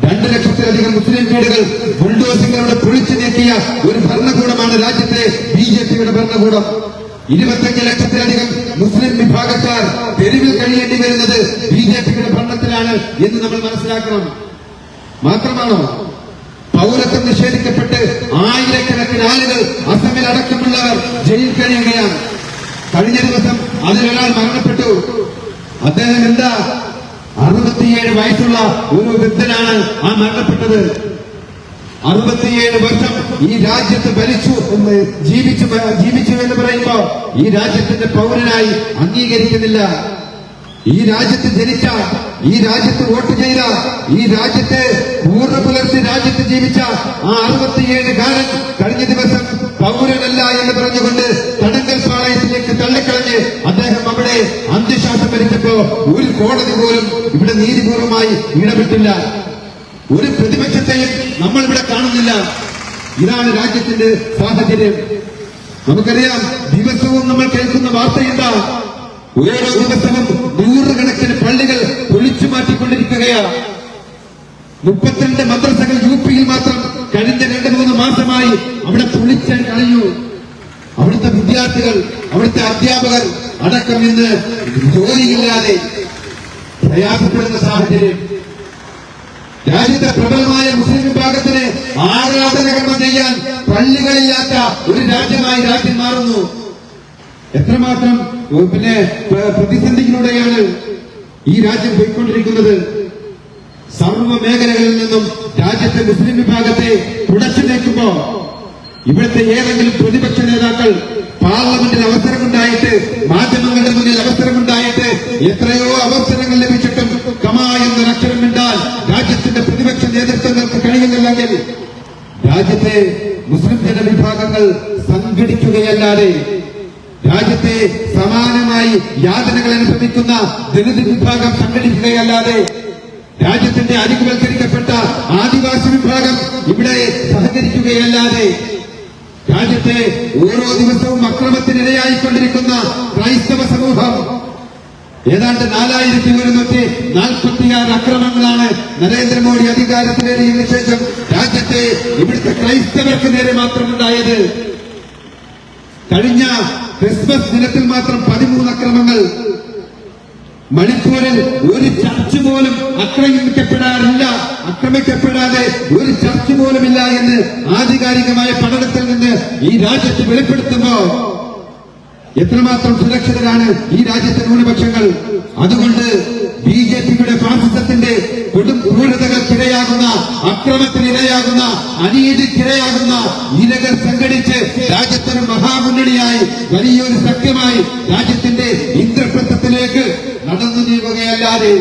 2 ലക്ഷത്തിലധികം മുസ്ലിം വീടുകൾ ബുൾഡോസിലൂടെ പൊളിച്ചു നീക്കിയ ഒരു ഭരണകൂടമാണ് രാജ്യത്തെ BJPയുടെ ഭരണകൂടം. 25 ലക്ഷത്തിലധികം മുസ്ലിം വിഭാഗക്കാർ തെരുവിൽ കഴിയേണ്ടി വരുന്നത് BJPയുടെ ഭരണത്തിലാണ് എന്ന് നമ്മൾ മനസ്സിലാക്കണം. മാത്രമാണോ, പൗരത്വം നിഷേധിക്കപ്പെട്ട് ആയിരക്കണക്കിന് ആളുകൾ അസമിൽ അടക്കമുള്ളവർ ജയിലിൽ കഴിയുകയാണ്. കഴിഞ്ഞ ദിവസം അതിലൊരാൾ മരണപ്പെട്ടു. അദ്ദേഹം എന്താ? 67 വയസ്സുള്ള ഒരു വൃദ്ധനാണ് ആ മരണപ്പെട്ടത്. 67 വർഷം ഈ രാജ്യത്ത് ജീവിച്ചു എന്ന് പറയുമ്പോ ഈ രാജ്യത്തിന്റെ പൗരനായി അംഗീകരിക്കുന്നില്ല. ഈ രാജ്യത്ത് ജനിച്ച, ഈ രാജ്യത്ത് വോട്ട് ചെയ്ത, ഈ രാജ്യത്തെ പൂർണ്ണ പുലർത്തി രാജ്യത്ത് ജീവിച്ച ആ 67-കാരൻ കഴിഞ്ഞ ദിവസം പൗരനല്ല എന്ന് പറഞ്ഞുകൊണ്ട് തടങ്കൽ പാളയത്തിലേക്ക് തള്ളിക്കളഞ്ഞ് അദ്ദേഹം അവിടെ അന്ത്യശ്വാസം വലിച്ചപ്പോ ഒരു കോടതി പോലും ഇവിടെ നീതിപൂർവമായി ഇടപെട്ടില്ല. ഒരു പ്രതിപക്ഷത്തെയും നമ്മൾ ഇവിടെ കാണുന്നില്ല. ഇതാണ് രാജ്യത്തിന്റെ സാഹചര്യം. നമുക്കറിയാം, ദിവസവും നമ്മൾ കേൾക്കുന്ന വാർത്തയെന്താ? ഓരോ ദിവസവും 100 കണക്കിന് പള്ളികൾ പൊളിച്ചു മാറ്റിക്കൊണ്ടിരിക്കുകയാണ്. 32 മദ്രസകൾ UPയിൽ മാത്രം കഴിഞ്ഞ 2-3 മാസമായി അവിടെ പൊളിച്ചാൻ കളഞ്ഞു. അവിടുത്തെ വിദ്യാർത്ഥികൾ, അവിടുത്തെ അധ്യാപകർ അടക്കം ഇന്ന് ജോലിയില്ലാതെ പ്രയാസപ്പെടുന്ന സാഹചര്യം. രാജ്യത്തെ പ്രബലമായ മുസ്ലിം വിഭാഗത്തിന് ആരാധനകർമ്മം ചെയ്യാൻ പള്ളികളില്ലാത്ത ഒരു രാജ്യമായി രാജ്യം മാറുന്നു. എത്രമാത്രം പ്രതിസന്ധിയിലൂടെയാണ് ഈ രാജ്യം പോയിക്കൊണ്ടിരിക്കുന്നത്. സർവ്വ മേഖലകളിൽ നിന്നും രാജ്യത്തെ മുസ്ലിം വിഭാഗത്തെ തുടച്ചു നീക്കുമ്പോ ഇവിടുത്തെ ഏതെങ്കിലും പ്രതിപക്ഷ നേതാക്കൾ പാർലമെന്റിൽ അവസരമുണ്ടായിട്ട്, മാധ്യമങ്ങളുടെ മുന്നിൽ അവസരമുണ്ടായിട്ട്, എത്രയോ അവസരങ്ങൾ ലഭിച്ചിട്ടും കമാ എന്നൊരക്ഷരം മിണ്ടാൻ രാജ്യത്തിന്റെ പ്രതിപക്ഷ നേതൃത്വങ്ങൾക്ക് കഴിയുന്നില്ലെങ്കിൽ രാജ്യത്തെ മുസ്ലിം ജനവിഭാഗങ്ങൾ സംഘടിക്കുകയല്ലാതെ, രാജ്യത്തെ സമാനമായി യാതനകൾ അനുഭവിക്കുന്ന ദളിത് വിഭാഗം സംഘടിക്കുകയല്ലാതെ, രാജ്യത്തിന്റെ അരികുവൽക്കരിക്കപ്പെട്ട ആദിവാസി വിഭാഗം ഇവിടെ സഹകരിക്കുകയല്ലാതെ രാജ്യത്തെ ഓരോ ദിവസവും അക്രമത്തിനിരയായിക്കൊണ്ടിരിക്കുന്ന ക്രൈസ്തവ സമൂഹം ഏതാണ്ട് 4146 അക്രമങ്ങളാണ് നരേന്ദ്രമോദി അധികാരത്തിലേറിയതിനു ശേഷം രാജ്യത്തെ ഇവിടുത്തെ ക്രൈസ്തവർക്ക് നേരെ മാത്രമുണ്ടായത്. കഴിഞ്ഞ ക്രിസ്മസ് ദിനത്തിൽ മാത്രം 13 അക്രമങ്ങൾ. മണിപ്പൂരിൽ ഒരു ചർച്ച് പോലും ആക്രമിക്കപ്പെടാതെ ഒരു ചർച്ച് പോലുമില്ല എന്ന് ആധികാരികമായ പഠനത്തിൽ നിന്ന് ഈ രാജ്യത്ത് വെളിപ്പെടുത്തുമ്പോ എത്രമാത്രം സുരക്ഷിതരാണ് ഈ രാജ്യത്തെ ന്യൂനപക്ഷങ്ങൾ. അതുകൊണ്ട് ബിജെപിയുടെ ഫാസിസത്തിന്റെ കൊടും ക്രൂരതകൾക്കിരയാകുന്ന, അക്രമത്തിനിരയാകുന്ന, അനീതിക്കിരയാകുന്ന ഇരകൾ സംഘടിച്ച് രാജ്യത്തൊരു മഹാമുന്നണിയായി, വലിയൊരു സഖ്യമായി രാജ്യത്തിന്റെ ഇന്ദ്രപ്രസ്ഥത്തിലേക്ക് നടന്നു നീങ്ങുകയല്ലാതെ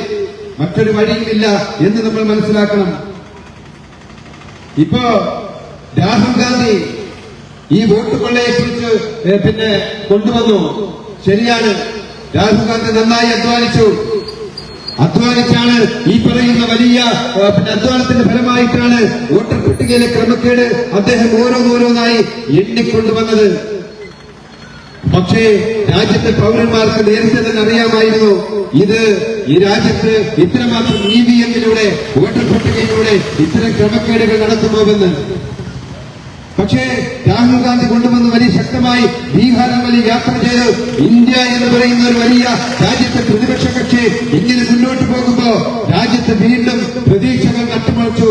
മറ്റൊരു വഴിയുമില്ല എന്ന് നമ്മൾ മനസ്സിലാക്കണം. ഇപ്പോ രാഹുൽ ഗാന്ധി ഈ വോട്ട് കൊള്ളയെക്കുറിച്ച് കൊണ്ടുവന്നു. ശരിയാണ്, രാഹുൽ ഗാന്ധി നന്നായി അധ്വാനിച്ചാണ് ഈ പറയുന്ന വലിയ അധ്വാനത്തിന്റെ ഫലമായിട്ടാണ് വോട്ടർ പട്ടികയിലെ ക്രമക്കേട് അദ്ദേഹം ഓരോന്നായി എണ്ണിക്കൊണ്ടുവന്നത്. പക്ഷേ രാജ്യത്തെ പൗരന്മാർക്ക് നേരത്തെ തന്നെ അറിയാമായിരുന്നു ഇത് ഈ രാജ്യത്ത് ഇത്രമാത്രം EVM-ിലൂടെ വോട്ടർ പട്ടികയിലൂടെ ഇത്തരം ക്രമക്കേടുകൾ നടത്തുന്നുവെന്ന്. പക്ഷേ രാഹുൽ ഗാന്ധി കൊണ്ടുവന്ന് വലിയ ശക്തമായി ബീഹാറിൽ വലിയ യാത്ര ചെയ്ത് ഇന്ത്യ എന്ന് പറയുന്ന ഒരു വലിയ രാജ്യത്തെ പ്രതിപക്ഷ കക്ഷി ഇങ്ങനെ മുന്നോട്ട് പോകുമ്പോ രാജ്യത്ത് വീണ്ടും പ്രതീക്ഷകൾ നട്ടുമുളച്ചു.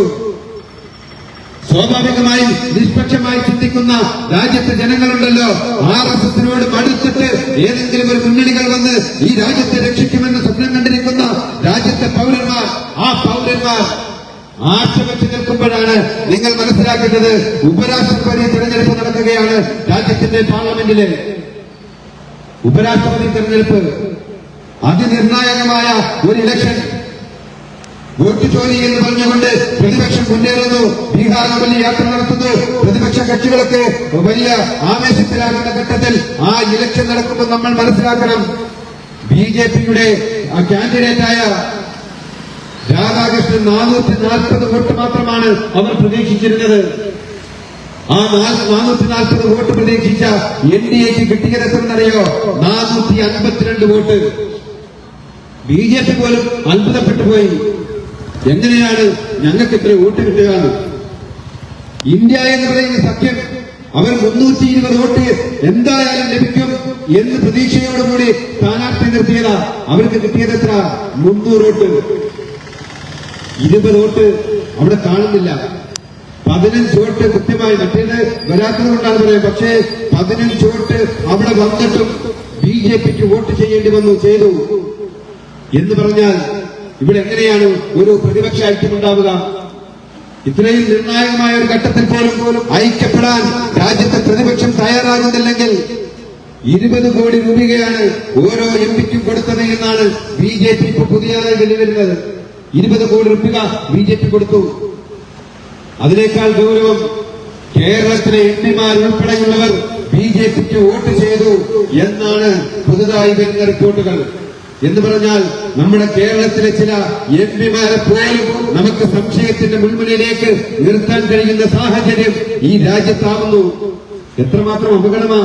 സ്വാഭാവികമായും നിഷ്പക്ഷമായി ചിന്തിക്കുന്ന രാജ്യത്തെ ജനങ്ങളുണ്ടല്ലോ, RSSനോട് മടുത്തിട്ട് ഏതെങ്കിലും ഒരു മുന്നണികൾ വന്ന് ഈ രാജ്യത്തെ രക്ഷിക്കുമെന്ന് സ്വപ്നം കണ്ടിരിക്കുന്ന രാജ്യത്തെ പൗരന്മാർ, ആ പൗരന്മാർ ആശ വെച്ച് നിൽക്കുമ്പോഴാണ് നിങ്ങൾ മനസ്സിലാക്കേണ്ടത് ഉപരാഷ്ട്രപതി തെരഞ്ഞെടുപ്പ് നടക്കുകയാണ്. രാജ്യത്തിന്റെ പാർലമെന്റിലെ ഉപരാഷ്ട്രപതി തെരഞ്ഞെടുപ്പ് അതിനിർണായകമായ ഒരു ഇലക്ഷൻ. വോട്ട് ചോരി എന്ന് പറഞ്ഞുകൊണ്ട് പ്രതിപക്ഷം മുന്നേറുന്നു, ബീഹാറിൽ വലിയ യാത്ര നടത്തുന്നു. പ്രതിപക്ഷ കക്ഷികളൊക്കെ വലിയ ആവേശത്തിലാകുന്ന ഘട്ടത്തിൽ ആ ഇലക്ഷൻ നടക്കുമ്പോൾ നമ്മൾ മനസ്സിലാക്കണം, BJPയുടെ കാൻഡിഡേറ്റായ രാധാകൃഷ്ണൻ 440 വോട്ട് മാത്രമാണ് അവർ പ്രതീക്ഷിച്ചിരുന്നത്. ആ 440 വോട്ട് പ്രതീക്ഷിച്ച NDAക്ക് കിട്ടിയത് എത്രയെന്നറിയോ? 452 വോട്ട്. BJP പോലും അത്ഭുതപ്പെട്ടു പോയി, എങ്ങനെയാണ് ഞങ്ങൾക്ക് ഇത്ര വോട്ട് കിട്ടുക? ഇന്ത്യ എന്ന് പറയുന്ന സഖ്യം അവർ 320 വോട്ട് എന്തായാലും ലഭിക്കും എന്ന് പ്രതീക്ഷയോടുകൂടി സ്ഥാനാർത്ഥി നിർത്തിയതാ. അവർക്ക് കിട്ടിയത് എത്ര? 300 വോട്ട്. 20 വോട്ട് അവിടെ കാണുന്നില്ല. 15 വോട്ട് കൃത്യമായി, മറ്റേത് വരാത്തത് കൊണ്ടാണ് പറയുന്നത്. പക്ഷേ 15 വോട്ട് അവിടെ വന്നിട്ടും BJPക്ക് വോട്ട് ചെയ്യേണ്ടി ചെയ്തു എന്ന് പറഞ്ഞാൽ ഇവിടെ എങ്ങനെയാണ് ഒരു പ്രതിപക്ഷ ഐക്യമുണ്ടാവുക? ഇത്രയും നിർണായകമായ ഒരു ഘട്ടത്തിൽ പോലും ഐക്യപ്പെടാൻ രാജ്യത്തെ പ്രതിപക്ഷം തയ്യാറാകുന്നില്ലെങ്കിൽ 20 കോടി രൂപയാണ് ഓരോ MP-ക്കും കൊടുത്തത് എന്നാണ് BJP ഇപ്പോൾ പുതിയതായി വെളിവരുന്നത്. 20 കോടി രൂപ BJP കൊടുത്തു. അതിനേക്കാൾ ഗൗരവം, കേരളത്തിലെ MP-മാർ ഉൾപ്പെടെയുള്ളവർ BJPക്ക് വോട്ട് ചെയ്തു എന്നാണ് പുതുതായി വരുന്ന റിപ്പോർട്ടുകൾ. എന്ന് പറഞ്ഞാൽ നമ്മുടെ കേരളത്തിലെ ചില MP-മാരെ പോലും നമുക്ക് സംശയത്തിന്റെ മുൾമുനയിലേക്ക് നിർത്താൻ കഴിയുന്ന സാഹചര്യം ഈ രാജ്യത്താവുന്നു. എത്രമാത്രം അപകടമാ!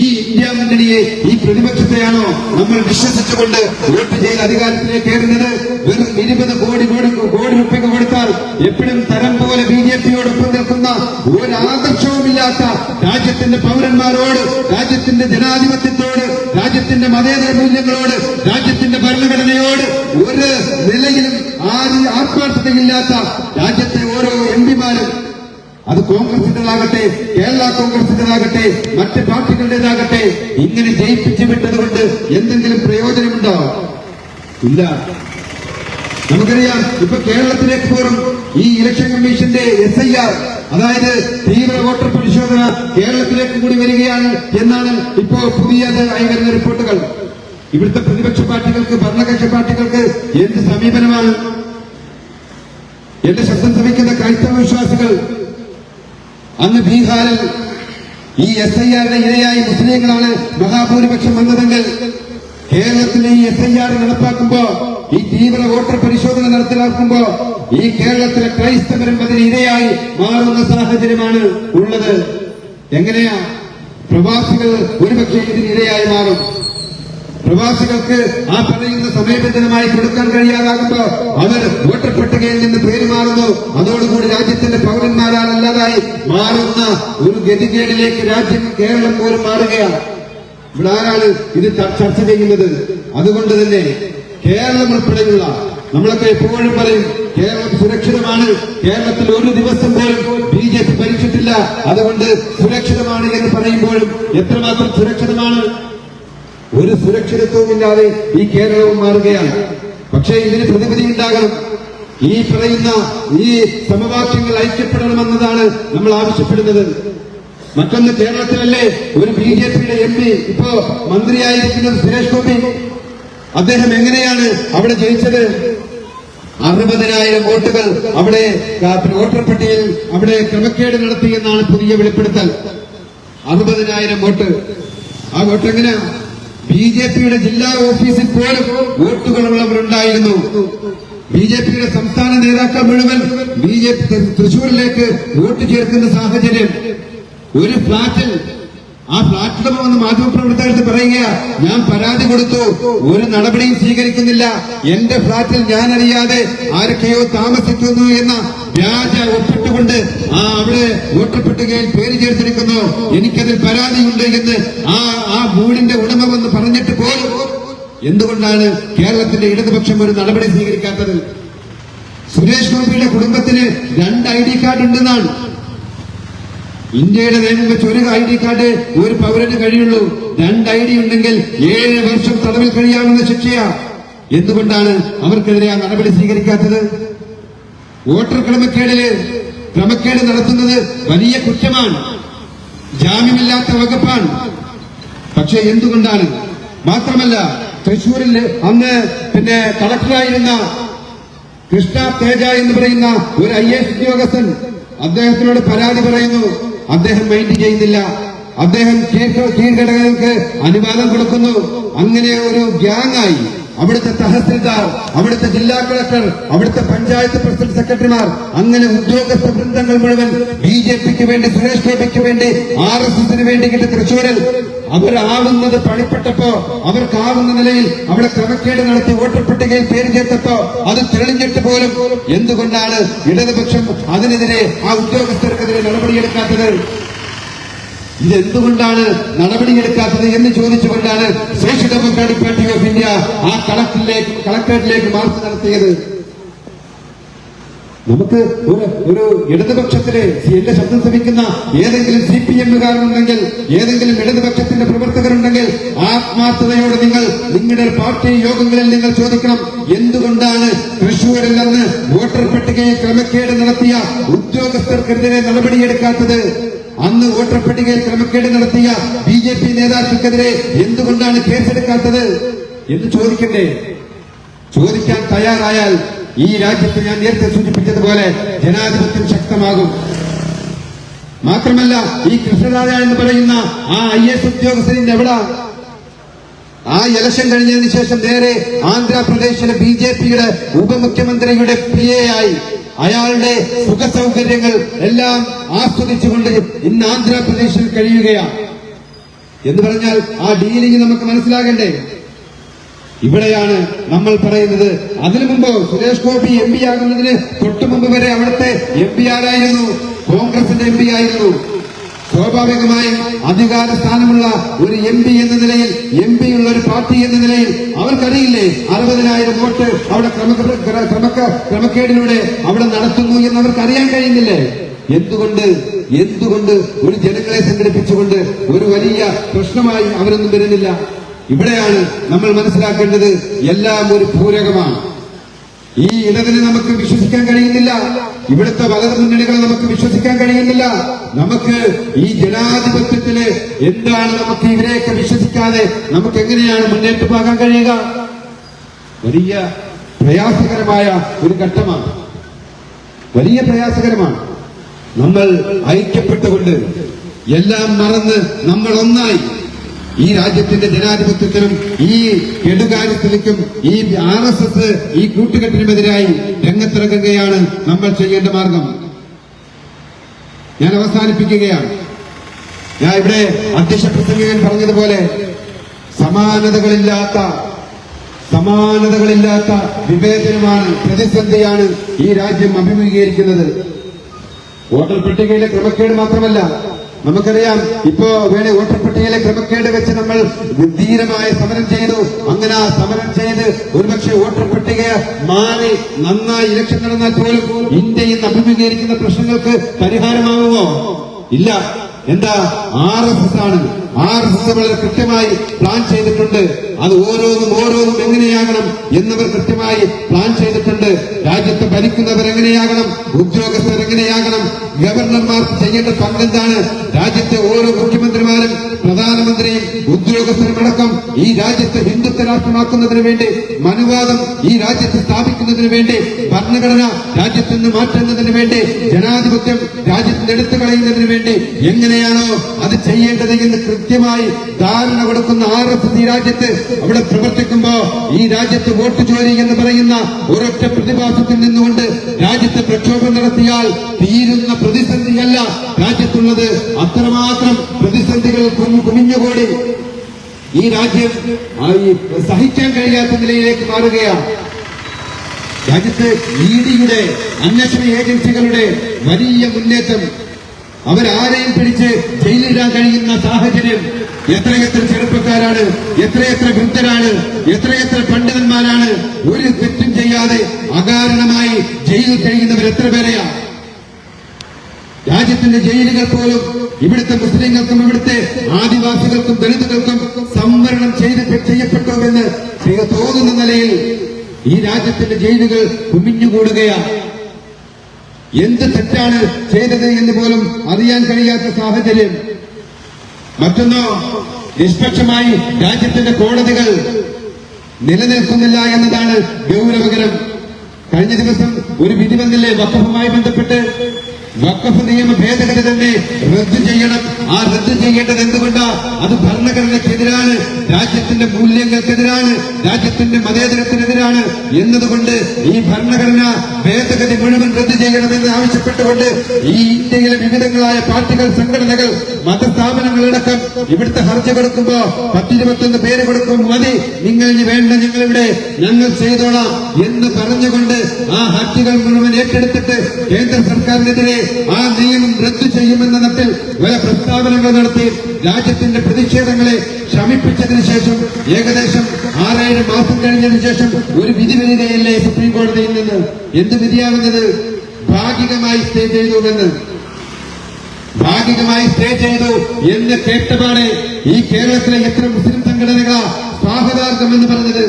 ഈ ഇന്ത്യ മുന്നണിയെ, ഈ പ്രതിപക്ഷത്തെയാണോ നമ്മൾ വിശ്വസിച്ചുകൊണ്ട് വോട്ട് ചെയ്ത് അധികാരത്തിലേക്ക് കയറുന്നത്? വെറും 20 കോടി രൂപ കൊടുത്താൽ എപ്പോഴും തരം പോലെ BJPയോടൊപ്പം നിൽക്കുന്ന ഒരാദർശവുമില്ലാത്ത രാജ്യത്തിന്റെ പൗരന്മാരോട്, രാജ്യത്തിന്റെ ജനാധിപത്യത്തോട്, രാജ്യത്തിന്റെ മതേതര മൂല്യങ്ങളോട്, രാജ്യത്തിന്റെ ഭരണഘടനയോട് ഒരു നിലയിലും ആത്മാർത്ഥതയില്ലാത്ത രാജ്യത്തെ ഓരോ MP-മാരും, അത് കോൺഗ്രസിന്റേതാകട്ടെ, കേരള കോൺഗ്രസിന്റേതാകട്ടെ, മറ്റ് പാർട്ടികളുടേതാകട്ടെ, ഇങ്ങനെ ജയിപ്പിച്ചു വിട്ടതുകൊണ്ട് എന്തെങ്കിലും പ്രയോജനമുണ്ടോ? ഇല്ല. നമുക്കറിയാം, ഇപ്പൊ കേരളത്തിലേക്ക് പോലും ഈ ഇലക്ഷൻ കമ്മീഷന്റെ SIR, അതായത് തീവ്ര വോട്ടർ പരിശോധന കേരളത്തിലേക്ക് കൂടി വരികയാണ് എന്നാണ് ഇപ്പോ പുതിയതായി വരുന്ന റിപ്പോർട്ടുകൾ. ഇവിടുത്തെ പ്രതിപക്ഷ പാർട്ടികൾക്ക്, ഭരണകക്ഷി പാർട്ടികൾക്ക് എന്ത് സമീപനമാണ്? എന്റെ ശബ്ദം ശ്രമിക്കുന്ന ക്രൈസ്തവ വിശ്വാസികൾ, അന്ന് ബീഹാറിൽ ഈ SIR-ന്റെ ഇരയായി മുസ്ലിങ്ങളാണ് മഹാഭൂരിപക്ഷം വന്നതെങ്കിൽ കേരളത്തിലെ ഈ SIR നടപ്പാക്കുമ്പോ, ഈ തീവ്ര വോട്ടർ പരിശോധന നടപ്പിലാക്കുമ്പോ ഈ കേരളത്തിലെ ക്രൈസ്തവരും അതിന് ഇരയായി മാറുന്ന സാഹചര്യമാണ് ഉള്ളത്. എങ്ങനെയാ പ്രവാസികൾ ഒരുപക്ഷെ ഇതിന് ഇരയായി മാറും. പ്രവാസികൾക്ക് ആ പറയുന്ന സമയബന്ധിതമായി കൊടുക്കാൻ കഴിയാതാകുമ്പോൾ അവർ വോട്ടർ പട്ടികയിൽ നിന്ന് പേര് മാറുന്നു. അതോടുകൂടി രാജ്യത്തിന്റെ പൗരന്മാരല്ലാതായി മാറുന്ന ഒരു ഗതികേടിലേക്ക് രാജ്യം കേരളം പോലും മാറുകയാണ്. ഇവിടെ ആരാണ് ഇത് ചർച്ച ചെയ്യുന്നത്? അതുകൊണ്ട് തന്നെ കേരളം ഉൾപ്പെടെയുള്ള നമ്മളൊക്കെ എപ്പോഴും പറയും കേരളം സുരക്ഷിതമാണ്, കേരളത്തിൽ ഒരു ദിവസം പോലും BJP ഭരിച്ചിട്ടില്ല, അതുകൊണ്ട് സുരക്ഷിതമാണ് എന്ന് പറയുമ്പോഴും എത്രമാത്രം സുരക്ഷിതമാണ്? ഒരു സുരക്ഷിതത്വമില്ലാതെ ഈ കേരളവും മാറുകയാണ്. പക്ഷേ ഇതിന് പ്രതിവിധി ഉണ്ടാകണം. ഈ പറയുന്ന ഈ സമവാക്യങ്ങൾ ഐക്യപ്പെടണമെന്നതാണ് നമ്മൾ ആവശ്യപ്പെടുന്നത്. മറ്റൊന്ന്, കേരളത്തിലല്ലേ ഒരു BJPയുടെ MP ഇപ്പോ മന്ത്രിയായിരിക്കുന്നത് സുരേഷ് ഗോപി. അദ്ദേഹം എങ്ങനെയാണ് അവിടെ ജയിച്ചത്? 60,000 വോട്ടുകൾ അവിടെ വോട്ടർ പട്ടികയിൽ അവിടെ ക്രമക്കേട് നടത്തിയെന്നാണ് പുതിയ വെളിപ്പെടുത്തൽ. 60,000 വോട്ട്. ആ വോട്ട് എങ്ങനെയാ? BJPയുടെ ജില്ലാ ഓഫീസിൽ പോലും വോട്ടുകളുള്ളവരുണ്ടായിരുന്നു. BJPയുടെ സംസ്ഥാന നേതാക്കൾ മുഴുവൻ BJP തൃശൂരിലേക്ക് വോട്ട് ചേർക്കുന്ന സാഹചര്യം. ഒരു ഫ്ളാറ്റിൽ ആ ഫ്ളാറ്റിൽ വന്ന് മാധ്യമപ്രവർത്തകർക്ക് പറയുക, ഞാൻ പരാതി കൊടുത്തു, ഒരു നടപടിയും സ്വീകരിക്കുന്നില്ല, എന്റെ ഫ്ളാറ്റിൽ ഞാൻ അറിയാതെ ആരൊക്കെയോ താമസിക്കുന്നു എന്ന വ്യാജ ഒപ്പിട്ടുകൊണ്ട് അവിടെ വോട്ടർ പട്ടികയിൽ പേര് ചേർത്തിരിക്കുന്നു, എനിക്കതിൽ പരാതിയുണ്ട് എന്ന് ആ വീടിന്റെ ഉടമ വന്ന് പറഞ്ഞിട്ട് പോലും എന്തുകൊണ്ടാണ് കേരളത്തിന്റെ ഇടതുപക്ഷം ഒരു നടപടി സ്വീകരിക്കാത്തത്? സുരേഷ് ഗോപിയുടെ കുടുംബത്തിന് 2 ID കാർഡ് ഉണ്ടെന്നാണ്. ഇന്ത്യയുടെ നിയമം വെച്ച് ഒരു ID കാർഡ് ഒരു പൗരന് കഴിയുള്ളൂ. 2 ID ഉണ്ടെങ്കിൽ 7 വർഷം തടവിൽ കഴിയാവുന്ന ശിക്ഷയാ. എന്തുകൊണ്ടാണ് അവർക്കെതിരെ ആ നടപടി സ്വീകരിക്കാത്തത്? വോട്ടർ ക്രമക്കേട് നടത്തുന്നത് വലിയ കുറ്റമാണ്, ജാമ്യമില്ലാത്ത വകുപ്പാണ്. പക്ഷെ എന്തുകൊണ്ടാണ്? മാത്രമല്ല, തൃശൂരിൽ അന്ന് കളക്ടറായിരുന്ന കൃഷ്ണ തേജ എന്ന് പറയുന്ന ഒരു IAS ഉദ്യോഗസ്ഥൻ അദ്ദേഹത്തിനോട് പരാതി പറയുന്നു, അദ്ദേഹം മൈൻഡ് ചെയ്യുന്നില്ല. അദ്ദേഹം കീഴ്ഘടകങ്ങൾക്ക് അനുവാദം കൊടുക്കുന്നു. അങ്ങനെ ഒരു ഗ്യാങ്ങായി അവിടുത്തെ തഹസിൽദാർ, അവിടുത്തെ ജില്ലാ കളക്ടർ, അവിടുത്തെ പഞ്ചായത്ത് പ്രസിഡന്റ് സെക്രട്ടറിമാർ, അങ്ങനെ ഉദ്യോഗസ്ഥ വൃന്ദങ്ങൾ മുഴുവൻ BJPക്ക് വേണ്ടി, സുരേഷ് ഗോപിക്ക് വേണ്ടി, RSSന് വേണ്ടി കിട്ടി തൃശൂരിൽ അവരാവുന്നത് പണിപ്പെട്ടപ്പോ, അവർക്കാവുന്ന നിലയിൽ അവിടെ ക്രമക്കേട് നടത്തി വോട്ടർ പട്ടികയിൽ പേര് ചേർത്തപ്പോ അത് തെളിഞ്ഞിട്ട് പോലും എന്തുകൊണ്ടാണ് ഇടതുപക്ഷം അതിനെതിരെ ആ ഉദ്യോഗസ്ഥർക്കെതിരെ നടപടിയെടുക്കാത്തത്? ഇതെന്തുകൊണ്ടാണ് നടപടിയെടുക്കാത്തത് എന്ന് ചോദിച്ചുകൊണ്ടാണ് social democratic party of India ആ കളക്ടറേറ്റിലേക്ക് മാർച്ച് നടത്തിയത്. നമുക്ക് ഒരു ഇടതുപക്ഷത്തില് എന്റെ ശബ്ദം ശ്രമിക്കുന്ന ഏതെങ്കിലും CPM-കാരുണ്ടെങ്കിൽ, ഏതെങ്കിലും ഇടതുപക്ഷത്തിന്റെ പ്രവർത്തകരുണ്ടെങ്കിൽ ആത്മാർത്ഥതയോടെ നിങ്ങളുടെ പാർട്ടി യോഗങ്ങളിൽ നിങ്ങൾ ചോദിക്കണം, എന്തുകൊണ്ടാണ് തൃശൂരിൽ നിന്ന് വോട്ടർ പട്ടികയിൽ ക്രമക്കേട് നടത്തിയ ഉദ്യോഗസ്ഥർക്കെതിരെ നടപടിയെടുക്കാത്തത്? അന്ന് വോട്ടർ പട്ടികയിൽ ക്രമക്കേട് നടത്തിയ BJP നേതാക്കൾക്കെതിരെ എന്തുകൊണ്ടാണ് കേസെടുക്കാത്തത് എന്ന് ചോദിക്കണ്ടേ? ചോദിക്കാൻ തയ്യാറായാൽ ഈ രാജ്യത്ത് ഞാൻ നേരത്തെ സൂചിപ്പിച്ചതുപോലെ ജനാധിപത്യം ശക്തമാകും. മാത്രമല്ല, ഈ കൃഷ്ണരാജ എന്ന് പറയുന്ന ആ IAS ഉദ്യോഗസ്ഥരിന്റെ എവിടെ? ആ ഇലക്ഷൻ കഴിഞ്ഞതിന് ശേഷം നേരെ ആന്ധ്രാപ്രദേശിലെ BJPയുടെ ഉപമുഖ്യമന്ത്രിയുടെ PA ആയി അയാളുടെ സുഖസൗകര്യങ്ങൾ എല്ലാം ആസ്വദിച്ചുകൊണ്ട് ഇന്ന് ആന്ധ്രാപ്രദേശിൽ കഴിയുകയാണ്. എന്ന് പറഞ്ഞാൽ ആ ഡീലിംഗ് നമുക്ക് മനസ്സിലാകണ്ടേ? ഇവിടെയാണ് നമ്മൾ പറയുന്നത്. അതിനു മുമ്പ് സുരേഷ് ഗോപി MP ആകുന്നതിന് തൊട്ടു മുമ്പ് വരെ അവിടുത്തെ MP ആരായിരുന്നു? കോൺഗ്രസിന്റെ MP ആയിരുന്നു. സ്വാഭാവികമായും അധികാര സ്ഥാനമുള്ള ഒരു MP എന്ന നിലയിൽ, MP ഉള്ള ഒരു പാർട്ടി എന്ന നിലയിൽ അവർക്കറിയില്ലേ 60,000 വോട്ട് അവിടെ ക്രമക്കേടിലൂടെ അവിടെ നടത്തുന്നു എന്ന് അവർക്കറിയാൻ കഴിയുന്നില്ലേ? എന്തുകൊണ്ട് ഒരു ജനങ്ങളെ സംഘടിപ്പിച്ചുകൊണ്ട് ഒരു വലിയ പ്രശ്നമായി അവരൊന്നും വരുന്നില്ല? ഇവിടെയാണ് നമ്മൾ മനസ്സിലാക്കേണ്ടത്. എല്ലാം ഒരു പൂരകമാണ്. ഈ ഇടതിനെ നമുക്ക് വിശ്വസിക്കാൻ കഴിയുന്നില്ല, ഇവിടുത്തെ വലത് മുന്നണികളെ നമുക്ക് വിശ്വസിക്കാൻ കഴിയുന്നില്ല. നമുക്ക് ഈ ജനാധിപത്യത്തില് എന്താണ് നമുക്ക് ഇവരെയൊക്കെ വിശ്വസിക്കാതെ നമുക്ക് എങ്ങനെയാണ് മുന്നേറ്റം പോകാൻ കഴിയുക? വലിയ പ്രയാസകരമായ ഒരു ഘട്ടമാണ്, വലിയ പ്രയാസകരമാണ്. നമ്മൾ ഐക്യപ്പെട്ടുകൊണ്ട് എല്ലാം മറന്ന് നമ്മൾ ഒന്നായി ഈ രാജ്യത്തിന്റെ ജനാധിപത്യത്തിലും ഈ കെടുകാര്യത്തിലേക്കും ഈ RSS ഈ കൂട്ടുകെട്ടിനുമെതിരായി രംഗത്തിറങ്ങുകയാണ് നമ്മൾ ചെയ്യേണ്ട മാർഗം. ഞാൻ അവസാനിപ്പിക്കുകയാണ്. ഞാൻ ഇവിടെ അധ്യക്ഷ പ്രസംഗകൻ പറഞ്ഞതുപോലെ സമാനതകളില്ലാത്ത വിവേചനമാണ്, പ്രതിസന്ധിയാണ് ഈ രാജ്യം അഭിമുഖീകരിക്കുന്നത്. വോട്ടർ പട്ടികയിലെ ക്രമക്കേട് മാത്രമല്ല, നമുക്കറിയാം ഇപ്പോ വേണേ വോട്ടർ പട്ടികയിലെ ക്രമക്കേട് വെച്ച് നമ്മൾ ധീരമായ സമരം ചെയ്തു. അങ്ങനെ ആ സമരം ചെയ്ത് ഒരുപക്ഷെ വോട്ടർ പട്ടിക മാറി നന്നായി ഇലക്ഷൻ നടന്നാൽ പോലും ഇന്ത്യ ഇന്ന് അഭിമുഖീകരിക്കുന്ന പ്രശ്നങ്ങൾക്ക് പരിഹാരമാകുമോ? ഇല്ല. എന്താ? RSS ആണ്. RSS വളരെ കൃത്യമായി പ്ലാൻ ചെയ്തിട്ടുണ്ട്. അത് ഓരോന്നും എങ്ങനെയാകണം എന്നവർ കൃത്യമായി പ്ലാൻ ചെയ്തിട്ടുണ്ട്. രാജ്യത്ത് ഭരിക്കുന്നവർ എങ്ങനെയാകണം, ഉദ്യോഗസ്ഥർ എങ്ങനെയാകണം, ഗവർണർമാർക്ക് ചെയ്യേണ്ട പങ്കെന്താണ്, രാജ്യത്തെ ഓരോ മുഖ്യമന്ത്രിമാരും പ്രധാനമന്ത്രിയും ഉദ്യോഗസ്ഥരും അടക്കം ഈ രാജ്യത്തെ ഹിന്ദുത്വ രാഷ്ട്രമാക്കുന്നതിന് വേണ്ടി, മനുവാദം ഈ രാജ്യത്ത് സ്ഥാപിക്കുന്നതിന് വേണ്ടി, ഭരണഘടന രാജ്യത്ത് നിന്ന് മാറ്റുന്നതിന് വേണ്ടി, ജനാധിപത്യം രാജ്യത്തിന് എടുത്തു കളയുന്നതിന് വേണ്ടി എങ്ങനെയാണോ അത് ചെയ്യേണ്ടത് എന്ന് കൃത്യമായി ധാരണ കൊടുക്കുന്ന RSS ഈ രാജ്യത്ത് അവിടെ പ്രവർത്തിക്കുമ്പോ ഈ രാജ്യത്ത് വോട്ട് ചോരി എന്ന് പറയുന്ന ഒരൊറ്റ പ്രതിഭാസത്തിൽ നിന്നുകൊണ്ട് രാജ്യത്ത് പ്രക്ഷോഭം നടത്തിയാൽ തീരുന്ന പ്രതിസന്ധിയല്ല രാജ്യത്തുള്ളത്. അത്രമാത്രം പ്രതിസന്ധികൾ കുമിഞ്ഞുകൂടി ഈ രാജ്യം സഹിക്കാൻ കഴിയാത്ത നിലയിലേക്ക് മാറുകയാണ്. രാജ്യത്ത് EDയുടെ അന്വേഷണ ഏജൻസികളുടെ വലിയ മുന്നേറ്റം, അവരാരെയും പിടിച്ച് ജയിലിടാൻ കഴിയുന്ന സാഹചര്യം, എത്രയെത്ര ചെറുപ്പക്കാരാണ്, എത്രയെത്ര വൃദ്ധരാണ്, എത്രയെത്ര പണ്ഡിതന്മാരാണ് ഒരു തെറ്റും ചെയ്യാതെ അകാരണമായി ജയിലിൽ കഴിയുന്നവർ എത്ര പേരെയാ? രാജ്യത്തിന്റെ ജയിലുകൾ പോലും ഇവിടുത്തെ മുസ്ലിങ്ങൾക്കും ഇവിടുത്തെ ആദിവാസികൾക്കും ദളിതുകൾക്കും സംവരണം ചെയ്യപ്പെട്ടുവെന്ന് തോന്നുന്ന നിലയിൽ ഈ രാജ്യത്തിന്റെ ജയിലുകൾ കുമിഞ്ഞുകൂടുകയാണ്. എന്ത് തെറ്റാണ് ചെയ്തത് എന്ന് പോലും അറിയാൻ കഴിയാത്ത സാഹചര്യം. മറ്റൊന്നോ, നിഷ്പക്ഷമായി രാജ്യത്തിന്റെ കോടതികൾ നിലനിൽക്കുന്നില്ല എന്നതാണ് ഗൗരവകരം. കഴിഞ്ഞ ദിവസം ഒരു വിധി വന്നില്ലേ വഖഫുമായി ബന്ധപ്പെട്ട്? വഖഫ് നിയമ ഭേദഗതി തന്നെ റദ്ദു ചെയ്യണം. ആ റദ്ദു ചെയ്യേണ്ടത് എന്തുകൊണ്ടാ? അത് ഭരണഘടനയ്ക്കെതിരാണ്, രാജ്യത്തിന്റെ മൂല്യങ്ങൾക്കെതിരാണ്, രാജ്യത്തിന്റെ മതേതരത്തിനെതിരാണ് എന്നതുകൊണ്ട് ഈ ഭരണഘടന ഭേദഗതി മുഴുവൻ റദ്ദു ചെയ്യണമെന്ന് ആവശ്യപ്പെട്ടുകൊണ്ട് ഈ ഇന്ത്യയിലെ വിവിധങ്ങളായ പാർട്ടികൾ, സംഘടനകൾ, മതസ്ഥാപനങ്ങളടക്കം ഇവിടുത്തെ ഹർജി കൊടുക്കുമ്പോ 10-21 പേര് കൊടുക്കും. മതി, നിങ്ങൾ വേണ്ട, ഞങ്ങൾ ചെയ്തോളാം എന്ന് പറഞ്ഞുകൊണ്ട് ആ ഹർജികൾ മുഴുവൻ ഏറ്റെടുത്തിട്ട് കേന്ദ്ര സർക്കാരിനെതിരെ ആ നിയമം റദ്ദു ചെയ്യുമെന്ന തരത്തിൽ പല പ്രസ്താവനകൾ നടത്തി രാജ്യത്തിന്റെ പ്രതിഷേധങ്ങളെ ശമിപ്പിച്ചതിന് ശേഷം ഏകദേശം 6-7 മാസം കഴിഞ്ഞതിന് ശേഷം ഒരു വിധി വരികയല്ലേ സുപ്രീം കോടതിയിൽ നിന്ന്? എന്ത് വിധിയാകുന്നത്? ഭാഗികമായി സ്റ്റേ ചെയ്തുവെന്ന്. ഭാഗികമായി സ്റ്റേ ചെയ്തു എന്ന് കേട്ടപാടെ ഈ കേരളത്തിലെ എത്ര മുസ്ലിം സംഘടനകളാ സ്വാഗതാർഹമെന്ന് പറഞ്ഞത്,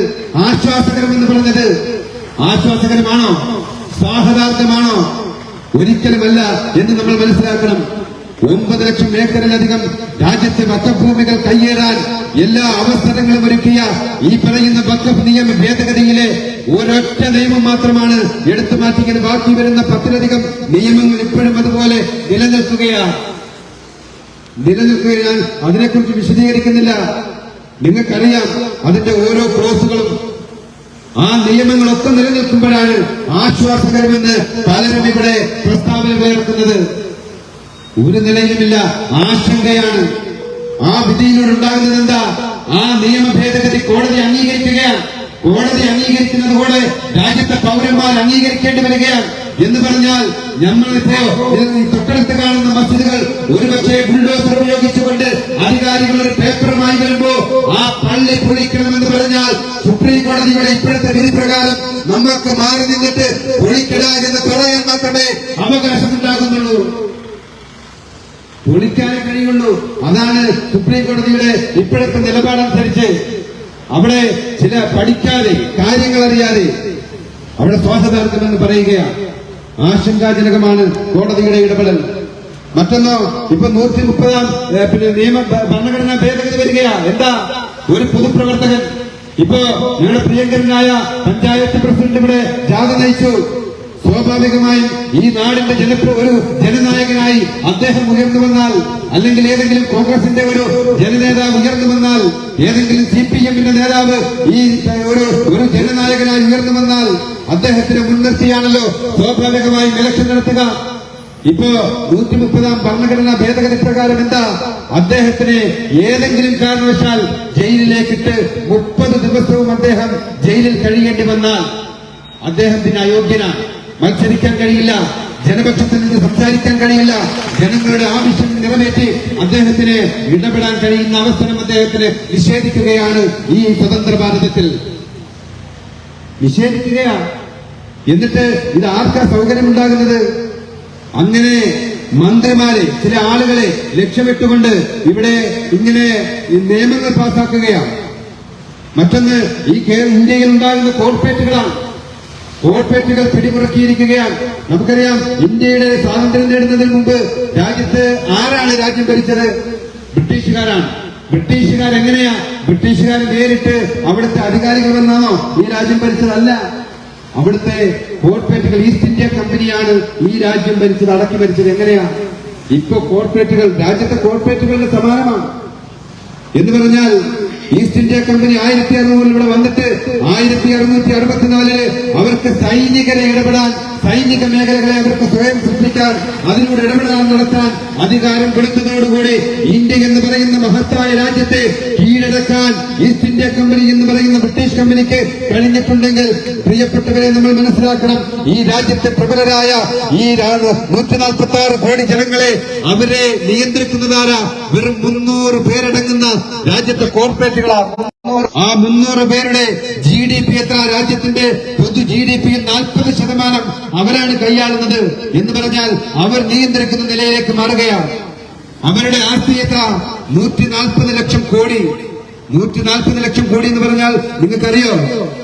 ആശ്വാസകരമെന്ന് പറഞ്ഞത്? ആശ്വാസകരമാണോ? സ്വാഗതാർഹമാണോ? ഒരിക്കലുമല്ല എന്ന് നമ്മൾ മനസ്സിലാക്കണം. 9 ലക്ഷം ഏക്കറിലധികം രാജ്യത്തെ വഖഫ് കയ്യേറാൻ എല്ലാ അവസരങ്ങളും ഒരുക്കിയ ഈ പറയുന്ന വഖഫ് നിയമ ഭേദഗതിയിലെ ഒരൊറ്റ നിയമം മാത്രമാണ് എടുത്തു മാറ്റിയത്. ബാക്കി വരുന്ന 10-ലധികം നിയമങ്ങൾ ഇപ്പോഴും അതുപോലെ നിലനിൽക്കുകയാണ്. ഞാൻ അതിനെക്കുറിച്ച് വിശദീകരിക്കുന്നില്ല. നിങ്ങൾക്കറിയാം അതിന്റെ ഓരോ ക്ലോസുകളും. ആ നിയമങ്ങളൊക്കെ നിലനിൽക്കുമ്പോഴാണ് ആശ്വാസകരമെന്ന് പലരും ഇവിടെ പ്രസ്താവന ഉയർത്തുന്നത്. ഒരു നിലയിലുമില്ല, ആശങ്കയാണ്. ആ വിധിയിലൂടെ ഉണ്ടാകുന്നത് എന്താ? ആ നിയമ ഭേദഗതി കോടതി അംഗീകരിക്കുകയാണ്. കോടതി അംഗീകരിക്കുന്നതോടെ രാജ്യത്തെ പൗരന്മാർ അംഗീകരിക്കേണ്ടി വരികയാണ്. എന്ന് പറഞ്ഞാൽ നമ്മളിപ്പോ തൊട്ടടുത്ത് കാണുന്ന മസ്ജിദുകൾ ഒരുപക്ഷെ ബുൾഡോസർ ഉപയോഗിച്ചുകൊണ്ട് അധികാരികൾ ഒരു പേപ്പറുമായി വരുമ്പോ ആ പള്ളി പൊളിക്കണമെന്ന് പറഞ്ഞാൽ സുപ്രീം കോടതിയുടെ ഇപ്പോഴത്തെ വിധി പ്രകാരം നമുക്ക് മാറി നിന്നിട്ട് പൊളിക്കട എന്ന് പറയാൻ മാത്രമേ അവകാശമുണ്ടാകുന്നുള്ളൂ, പൊളിക്കാനേ കഴിയുള്ളൂ. അതാണ് സുപ്രീം കോടതിയുടെ ഇപ്പോഴത്തെ നിലപാടനുസരിച്ച്. അവിടെ ചില പഠിക്കാതെ, കാര്യങ്ങൾ അറിയാതെ അവിടെ സ്വാഗതാർഹമെന്ന് പറയുകയാണ്. ആശങ്കാജനകമാണ് കോടതിയുടെ ഇടപെടൽ. മറ്റൊന്നോ, ഇപ്പൊ 130-ാം നിയമ ഭരണഘടനാ ഭേദഗതി വരികയാണ്. എന്താ? ഒരു പൊതുപ്രവർത്തകൻ, ഇപ്പോ ഞങ്ങളുടെ പ്രിയങ്കരനായ പഞ്ചായത്ത് പ്രസിഡന്റ് ഇവിടെ ജാഥ നയിച്ചു. സ്വാഭാവികമായും ഈ നാടിന്റെ ഒരു ജനനായകനായി അദ്ദേഹം ഉയർന്നു വന്നാൽ, അല്ലെങ്കിൽ ഏതെങ്കിലും കോൺഗ്രസിന്റെ ഒരു ജനനേതാവ് ഉയർന്നു വന്നാൽ, ഏതെങ്കിലും CPM-ന്റെ നേതാവ് ഈ ഒരു ജനനായകനായി ഉയർന്നു വന്നാൽ അദ്ദേഹത്തിന് മുൻനിർത്തിയാണല്ലോ സ്വാഭാവികമായും ഇലക്ഷൻ നടത്തുക. ഇപ്പോ 130-ാം ഭരണഘടനാ ഭേദഗതി പ്രകാരം എന്താ, അദ്ദേഹത്തിന് ഏതെങ്കിലും കാരണവശാൽ ജയിലിലേക്കിട്ട് 30 ദിവസവും അദ്ദേഹം ജയിലിൽ കഴിയേണ്ടി വന്നാൽ അദ്ദേഹത്തിന് അയോഗ്യനാണ്, മത്സരിക്കാൻ കഴിയില്ല, ജനപക്ഷത്തിൽ നിന്ന് സംസാരിക്കാൻ കഴിയില്ല, ജനങ്ങളുടെ ആവശ്യം നിറവേറ്റി അദ്ദേഹത്തിന് ഇടപെടാൻ കഴിയുന്ന അവസരം അദ്ദേഹത്തിന് നിഷേധിക്കുകയാണ് ഈ സ്വതന്ത്ര ഭാരതത്തിൽ. നിഷേധിക്കുകയാണ്. എന്നിട്ട് ഇത് ആർക്കാ സൗകര്യമുണ്ടാകുന്നത്? അങ്ങനെ മന്ത്രിമാരെ, ചില ആളുകളെ ലക്ഷ്യമിട്ടുകൊണ്ട് ഇവിടെ ഇങ്ങനെ നിയമങ്ങൾ പാസാക്കുകയാണ്. മറ്റൊന്ന്, ഈ ഇന്ത്യയിൽ ഉണ്ടാകുന്ന കോർപ്പറേറ്റുകളാണ്. കോർപ്പറേറ്റുകൾ പിടിമുറക്കിയിരിക്കുകയാണ്. നമുക്കറിയാം, ഇന്ത്യയുടെ സ്വാതന്ത്ര്യം നേടുന്നതിന് മുമ്പ് രാജ്യത്ത് ആരാണ് രാജ്യം ഭരിച്ചത്? ബ്രിട്ടീഷുകാരാണ്. ബ്രിട്ടീഷുകാരെങ്ങനെയാ? ബ്രിട്ടീഷുകാർ നേരിട്ട് അവിടുത്തെ അധികാരികൾ വന്നാണോ ഈ രാജ്യം ഭരിച്ചതല്ല. അവിടുത്തെ കോർപ്പറേറ്റുകൾ, ഈസ്റ്റ് ഇന്ത്യ കമ്പനിയാണ് ഈ രാജ്യം ഭരിച്ചത്, അടക്കി ഭരിച്ചത്. എങ്ങനെയാ? ഇപ്പൊ കോർപ്പറേറ്റുകൾ രാജ്യത്തെ കോർപ്പറേറ്റുകളുടെ സമാനമാണ്. എന്ന് പറഞ്ഞാൽ ഈസ്റ്റ് ഇന്ത്യ കമ്പനി 1600 ഇവിടെ വന്നിട്ട് 1664 അവർക്ക് സൈനികരെ ഇടപെടാൻ, സൈനിക മേഖലകളെ അവർക്ക് സ്വയം സൃഷ്ടിക്കാൻ, അതിലൂടെ ഇടപെടാൻ നടത്താൻ അധികാരം കൊടുത്തതോടുകൂടി ഇന്ത്യ എന്ന് പറയുന്ന മഹത്തായ രാജ്യത്തെ കീഴടക്കാൻ ഈസ്റ്റ് ഇന്ത്യ കമ്പനി എന്ന് പറയുന്ന ബ്രിട്ടീഷ് കമ്പനിക്ക് കഴിഞ്ഞിട്ടുണ്ടെങ്കിൽ, പ്രിയപ്പെട്ടവരെ, നമ്മൾ മനസ്സിലാക്കണം, ഈ രാജ്യത്തെ പ്രബലരായ ഈ 146 കോടി ജനങ്ങളെ അവരെ നിയന്ത്രിക്കുന്നതാരാ? വെറും 300 പേരടങ്ങുന്ന രാജ്യത്തെ കോർപ്പറേറ്റുകളാണ്. ആ 300 പേരുടെ GDP എത്ര? രാജ്യത്തിന്റെ പൊതു GDP 40% അവരാണ് കൈയാളുന്നത്. എന്ന് പറഞ്ഞാൽ അവർ നിയന്ത്രിക്കുന്ന നിലയിലേക്ക് മാറുകയാണ്. അവരുടെ ആസ്തി എത്ര? 140 ലക്ഷം കോടി. 140 ലക്ഷം കോടി എന്ന് പറഞ്ഞാൽ നിങ്ങൾക്കറിയോ,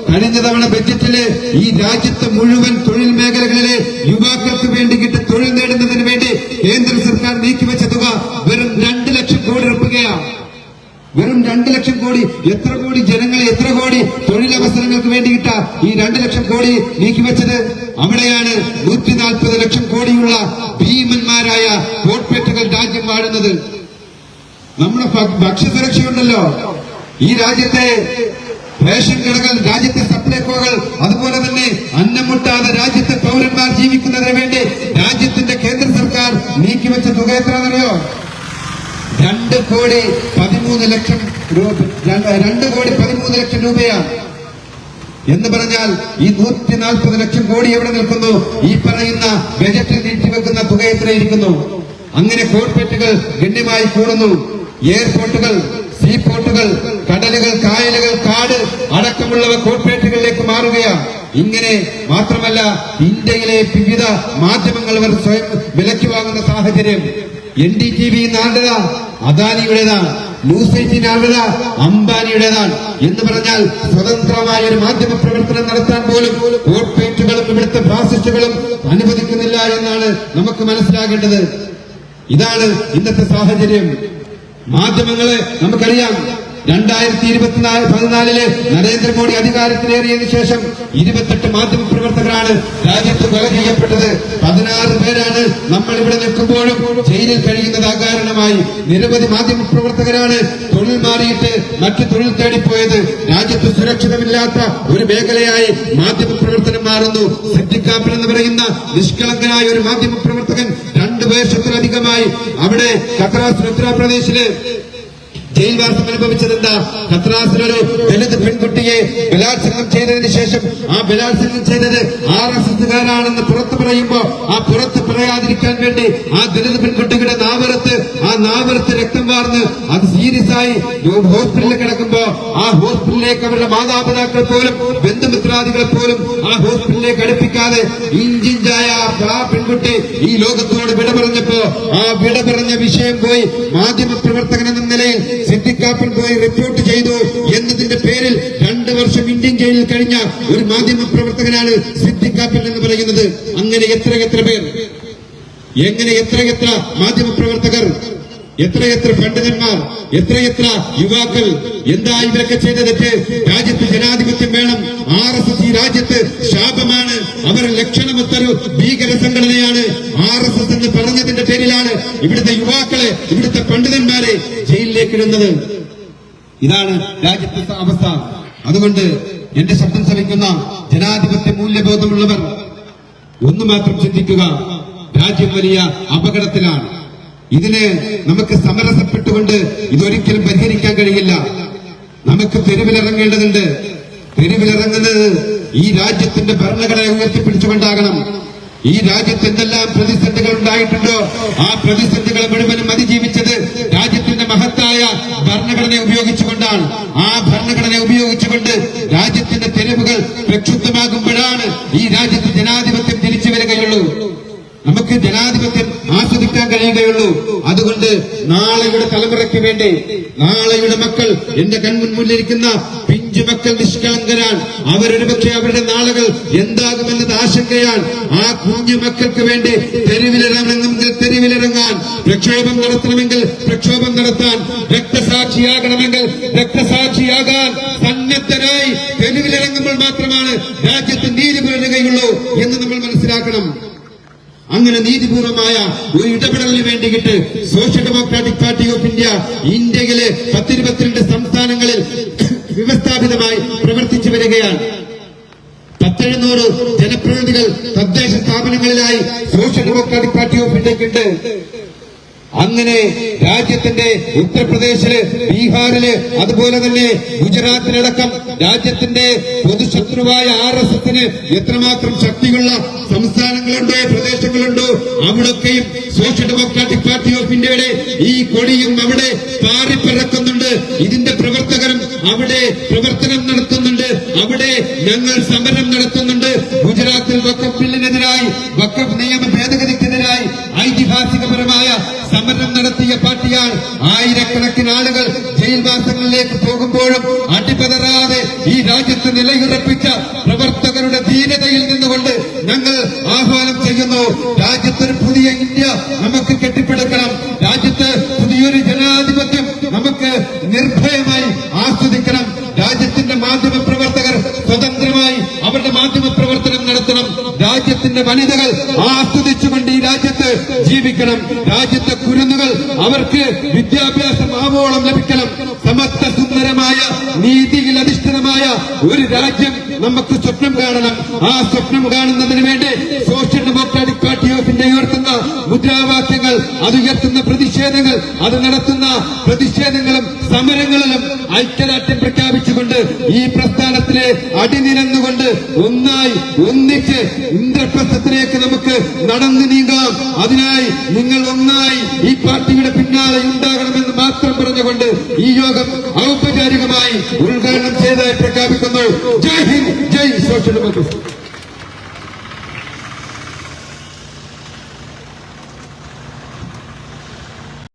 കഴിഞ്ഞ തവണ ബജറ്റില് ഈ രാജ്യത്തെ മുഴുവൻ തൊഴിൽ മേഖലകളിലെ യുവാക്കൾക്ക് വേണ്ടി തൊഴിൽ നേടുന്നതിന് വേണ്ടി കേന്ദ്ര സർക്കാർ നീക്കിവെച്ച തുക വെറും 2 ലക്ഷം കോടി രൂപയാണ്. വെറും 2 ലക്ഷം കോടി. എത്ര കോടി ജനങ്ങളെ, എത്ര കോടി തൊഴിലവസരങ്ങൾക്ക് വേണ്ടിയിട്ട ഈ 2 ലക്ഷം കോടി നീക്കിവെച്ചത്? അവിടെയാണ് 140 ലക്ഷം കോടിയുള്ള ഭീമന്മാരായ കോർപ്പറേറ്റുകൾ രാജ്യം വാഴുന്നത്. നമ്മുടെ ഭക്ഷ്യസുരക്ഷയുണ്ടല്ലോ, ഈ രാജ്യത്തെ റേഷൻ കടകൾ, രാജ്യത്തെ സപ്ലൈകോകൾ, അതുപോലെ തന്നെ അന്നം മുട്ടാതെ രാജ്യത്തെ പൗരന്മാർ ജീവിക്കുന്നതിന് വേണ്ടി രാജ്യത്തിന്റെ കേന്ദ്ര സർക്കാർ നീക്കിവെച്ച തുക എത്രയാണെന്നറിയോ? 2,13 ലക്ഷം രൂപ. 2,13 ലക്ഷം രൂപയാണ്. എന്ന് പറഞ്ഞാൽ ഈ 140 ലക്ഷം കോടി എവിടെ നിൽക്കുന്നു? ഈ പറയുന്ന ബജറ്റിൽ നീട്ടിവെക്കുന്ന തുക എത്രയിരിക്കുന്നു? അങ്ങനെ കോർപ്പറേറ്റുകൾ ഗണ്യമായി കൂടുന്നു. എയർപോർട്ടുകൾ, സീപോർട്ടുകൾ, കടലുകൾ, കായലുകൾ, കാട് അടക്കമുള്ളവ കോർപ്പറേറ്റുകളിലേക്ക് മാറുകയാണ്. ഇങ്ങനെ മാത്രമല്ല, ഇന്ത്യയിലെ വിവിധ മാധ്യമങ്ങൾ അവർ സ്വയം വിലയ്ക്ക് വാങ്ങുന്ന സാഹചര്യം. NDTV നാളുടേതാ, അദാനിയുടേതാണ്. ന്യൂസ് 18 ആളുടേതാ, അംബാനിയുടേതാണ്. എന്ന് പറഞ്ഞാൽ സ്വതന്ത്രമായ ഒരു മാധ്യമ പ്രവർത്തനം നടത്താൻ പോലും കോർപ്പറേറ്റുകളും ഇവിടുത്തെ ഫാസിസ്റ്റുകളും അനുവദിക്കുന്നില്ല എന്നാണ് നമുക്ക് മനസ്സിലാകേണ്ടത്. ഇതാണ് ഇന്നത്തെ സാഹചര്യം. മാധ്യമങ്ങളെ നമുക്കറിയാം, 2014 നരേന്ദ്രമോദി അധികാരത്തിലേറിയതിനു ശേഷം 28 മാധ്യമ പ്രവർത്തകരാണ് രാജ്യത്ത് കൊല ചെയ്യപ്പെട്ടത്. 16 പേരാണ് നമ്മൾ ഇവിടെ നിൽക്കുമ്പോഴും ജയിലിൽ കഴിയുന്നത് അകാരണമായി. നിരവധി മാധ്യമ പ്രവർത്തകരാണ് തൊഴിൽ മാറിയിട്ട് മറ്റു തൊഴിൽ തേടിപ്പോയത്. രാജ്യത്ത് സുരക്ഷിതമില്ലാത്ത ഒരു മേഖലയായി മാധ്യമ പ്രവർത്തനം മാറുന്നു. സിദ്ദിഖ് എന്ന് പറയുന്ന നിഷ്കളങ്കനായ ഒരു മാധ്യമ പ്രവർത്തകൻ 2 വർഷത്തിലധികമായി അവിടെ ഖത്രാസ് ഉത്തർപ്രദേശില് ജയിൽവാസം അനുഭവിച്ചത് എന്താ? ഖത്രാസിലൊരു ദലിത് പെൺകുട്ടിയെ ബലാത്സംഗം ചെയ്തതിനു ശേഷം ആ ബലാത്സംഗം ചെയ്തത് RSSകാരാണെന്ന് പുറത്തു പറയുമ്പോ ആ പുറത്ത് പറയാതിരിക്കാൻ വേണ്ടി ആ ദലിത് പെൺകുട്ടിയുടെ നാവറത്ത് രക്തം വാർന്ന് അത് സീരിയസ് ആയി ഹോസ്പിറ്റലിൽ കിടക്കുമ്പോ ആ ഹോസ്പിറ്റലിലേക്ക് അവരുടെ മാതാപിതാക്കൾ പോലും ബന്ധുമിത്രാദികൾ പോലും ആ ഹോസ്പിറ്റലിലേക്ക് അടുപ്പിക്കാതെ ഇഞ്ചിഞ്ചായ ആ പെൺകുട്ടി ഈ ലോകത്തോട് വിട പറഞ്ഞപ്പോ ആ വിട പറഞ്ഞ വിഷയം പോയി മാധ്യമ പ്രവർത്തകൻ എന്ന നിലയിൽ സിദ്ദിഖ് പോയി റിപ്പോർട്ട് ചെയ്തു എന്നതിന്റെ പേരിൽ 2 വർഷം ഇന്ത്യൻ ജയിലിൽ കഴിഞ്ഞ ഒരു മാധ്യമ പ്രവർത്തകനാണ് സിദ്ദിഖ് എന്ന് പറയുന്നത്. അങ്ങനെ എത്രയെത്ര പേർ, എങ്ങനെ എത്രയെത്ര മാധ്യമ പ്രവർത്തകർ, എത്രയെത്ര പണ്ഡിതന്മാർ, എത്രയെത്ര യുവാക്കൾ. എന്താ ഇവരൊക്കെ ചെയ്ത തെറ്റ്? രാജ്യത്ത് ജനാധിപത്യം വേണം. RSS ഈ രാജ്യത്ത് ശാപമാണ്. അവർ ലക്ഷണമൊത്തൊരു ഭീകര സംഘടനയാണ്. RSS എന്ന് പറഞ്ഞതിന്റെ പേരിലാണ് ഇവിടുത്തെ യുവാക്കളെ, ഇവിടുത്തെ പണ്ഡിതന്മാരെ ജയിലിലേക്ക് ഇടുന്നത്. ഇതാണ് രാജ്യത്തെ അവസ്ഥ. അതുകൊണ്ട് എന്റെ ശബ്ദം ശ്രവിക്കുന്ന ജനാധിപത്യ മൂല്യബോധമുള്ളവർ ഒന്ന് മാത്രം ചിന്തിക്കുക. രാജ്യം വലിയ അപകടത്തിലാണ്. ഇതിന് നമുക്ക് സമരസപ്പെട്ടുകൊണ്ട് ഇതൊരിക്കലും പരിഹരിക്കാൻ കഴിയില്ല. നമുക്ക് തെരുവിലിറങ്ങേണ്ടതുണ്ട്. തെരുവിലിറങ്ങുന്നത് ഈ രാജ്യത്തിന്റെ ഭരണഘടന ഉയർത്തിപ്പിടിച്ചുകൊണ്ടാകണം. ഈ രാജ്യത്ത് എന്തെല്ലാം പ്രതിസന്ധികൾ ഉണ്ടായിട്ടുണ്ടോ ആ പ്രതിസന്ധികളെ മുഴുവനും അതിജീവിച്ചത് രാജ്യത്തിന്റെ മഹത്തായ ഭരണഘടന ഉപയോഗിച്ചുകൊണ്ടാണ്. ആ ഭരണഘടന ഉപയോഗിച്ചുകൊണ്ട് രാജ്യത്തിന്റെ തെരുവുകൾ പ്രക്ഷുബ്ധമാകുമ്പോഴാണ് ഈ രാജ്യത്ത് ജനാധിപത്യം തിരിച്ചു വരികയുള്ളൂ. നമുക്ക് ജനാധിപത്യം ആസ്വദിക്കാൻ കഴിയുകയുള്ളൂ. അതുകൊണ്ട് നാളെയുടെ തലമുറയ്ക്ക് വേണ്ടി, നാളെയുടെ മക്കൾ, എന്റെ കൺമുന്നിലിരിക്കുന്ന പിഞ്ചു മക്കൾ നിഷ്കളങ്കരാൻ. അവരൊരു പക്ഷേ അവരുടെ നാളുകൾ എന്താകുമെന്നത് ആശങ്കയാണ്. ആ കുഞ്ഞു മക്കൾക്ക് വേണ്ടി തെരുവിലിറങ്ങണമെങ്കിൽ തെരുവിലിറങ്ങാൻ, പ്രക്ഷോഭം നടത്തണമെങ്കിൽ പ്രക്ഷോഭം നടത്താൻ, രക്തസാക്ഷിയാകണമെങ്കിൽ രക്തസാക്ഷിയാകാൻ സന്നദ്ധരായി തെരുവിലിറങ്ങുമ്പോൾ മാത്രമാണ് രാജ്യത്ത് നീതി പുലരുകയുള്ളൂ എന്ന് നമ്മൾ മനസ്സിലാക്കണം. അങ്ങനെ നീതിപൂർവമായ ഒരു ഇടപെടലിന് വേണ്ടിയിട്ട് സോഷ്യൽ ഡെമോക്രാറ്റിക് പാർട്ടി ഓഫ് ഇന്ത്യയിലെ 10-22 സംസ്ഥാനങ്ങളിൽ വ്യവസ്ഥാപിതമായി പ്രവർത്തിച്ചു വരികയാണ്. 700 ജനപ്രതിനിധികൾ തദ്ദേശ സ്ഥാപനങ്ങളിലായി സോഷ്യൽ ഡെമോക്രാറ്റിക് പാർട്ടി ഓഫ് ഇന്ത്യക്കുണ്ട്. അങ്ങനെ രാജ്യത്തിന്റെ ഉത്തർപ്രദേശില്, ബീഹാറില്, അതുപോലെ തന്നെ ഗുജറാത്തിലടക്കം രാജ്യത്തിന്റെ പൊതുശത്രുവായ RSSന് എത്രമാത്രം ശക്തിയുള്ള സംസ്ഥാനങ്ങളുണ്ടോ, പ്രദേശങ്ങളുണ്ടോ, അവിടൊക്കെയും സോഷ്യൽ ഡെമോക്രാറ്റിക് പാർട്ടി ഓഫ് ഇന്ത്യയുടെ ഈ കൊടിയും അവിടെ പാറിപ്പറക്കുന്നുണ്ട്. ഇതിന്റെ പ്രവർത്തകരും അവിടെ പ്രവർത്തനം നടത്തുന്നുണ്ട്. അവിടെ ഞങ്ങൾ സമരം നടത്തുന്നുണ്ട്. ഗുജറാത്തിൽ വഖഫ് ബില്ലിനെതിരായി, വഖഫ് നിയമ ഭേദഗതിക്കെതിരായി ഐതിഹാസികപരമായ സമരം നടത്തിയ പാർട്ടിയാണ്. ആയിരക്കണക്കിന് ആളുകൾ ജയിൽവാസങ്ങളിലേക്ക് പോകുമ്പോഴും അടിപതറാതെ ഈ രാജ്യത്ത് നിലയുറപ്പിച്ച പ്രവർത്തകരുടെ ധീരതയിൽ നിന്നുകൊണ്ട് ഞങ്ങൾ ആഹ്വാനം ചെയ്യുന്നു. രാജ്യത്തൊരു പുതിയ ഇന്ത്യ നമുക്ക് കെട്ടിപ്പടുക്കണം. രാജ്യത്ത് പുതിയൊരു ജനാധിപത്യം നമുക്ക് നിർഭയമായി ആസ്വദിക്കണം. രാജ്യത്തിന്റെ മാധ്യമ പ്രവർത്തകർ സ്വതന്ത്രമായി അവരുടെ മാധ്യമ പ്രവർത്തനം നടത്തണം. രാജ്യത്തിന്റെ വനിതകൾ ആസ്വദിച്ചുകൊണ്ട് ഈ രാജ്യത്ത് ജീവിക്കണം. രാജ്യത്തെ കുരുന്നുകൾ അവർക്ക് വിദ്യാഭ്യാസം ആവോളം ലഭിക്കണം. സമത്വ സുന്ദരമായ നീതിയിൽ അധിഷ്ഠിതമായ ഒരു രാജ്യം നമുക്ക് സ്വപ്നം കാണണം. ആ സ്വപ്നം കാണുന്നതിന് വേണ്ടി social democratic party of India ഉയർത്തുന്ന മുദ്രാവാക്യങ്ങൾ, അത് ഉയർത്തുന്ന പ്രതിഷേധങ്ങൾ, അത് നടത്തുന്ന പ്രതിഷേധങ്ങളും സമരങ്ങളിലും ഐക്യദാർഢ്യം പ്രഖ്യാപിച്ചുകൊണ്ട് ഈ പ്രസ്ഥാനത്തിലെ അടിനിരന്നുകൊണ്ട് ഒന്നായി ഒന്നിച്ച് ഇന്ദ്രപ്രസ്ഥത്തിലേക്ക് നമുക്ക് നടന്നു നീങ്ങാം. അതിനായി നിങ്ങൾ ഒന്നായി ഈ പാർട്ടിയുടെ പിന്നാലെ ഉണ്ടാകണമെന്ന് മാത്രം പറഞ്ഞുകൊണ്ട് ഈ യോഗം ഔപചാരികമായി ഉദ്ഘാടനം ചെയ്തതായി പ്രഖ്യാപിക്കുന്നു. ജയ് ഹിന്ദ്, ജയ് സോഷ്യൽ ഡെമോക്രസി.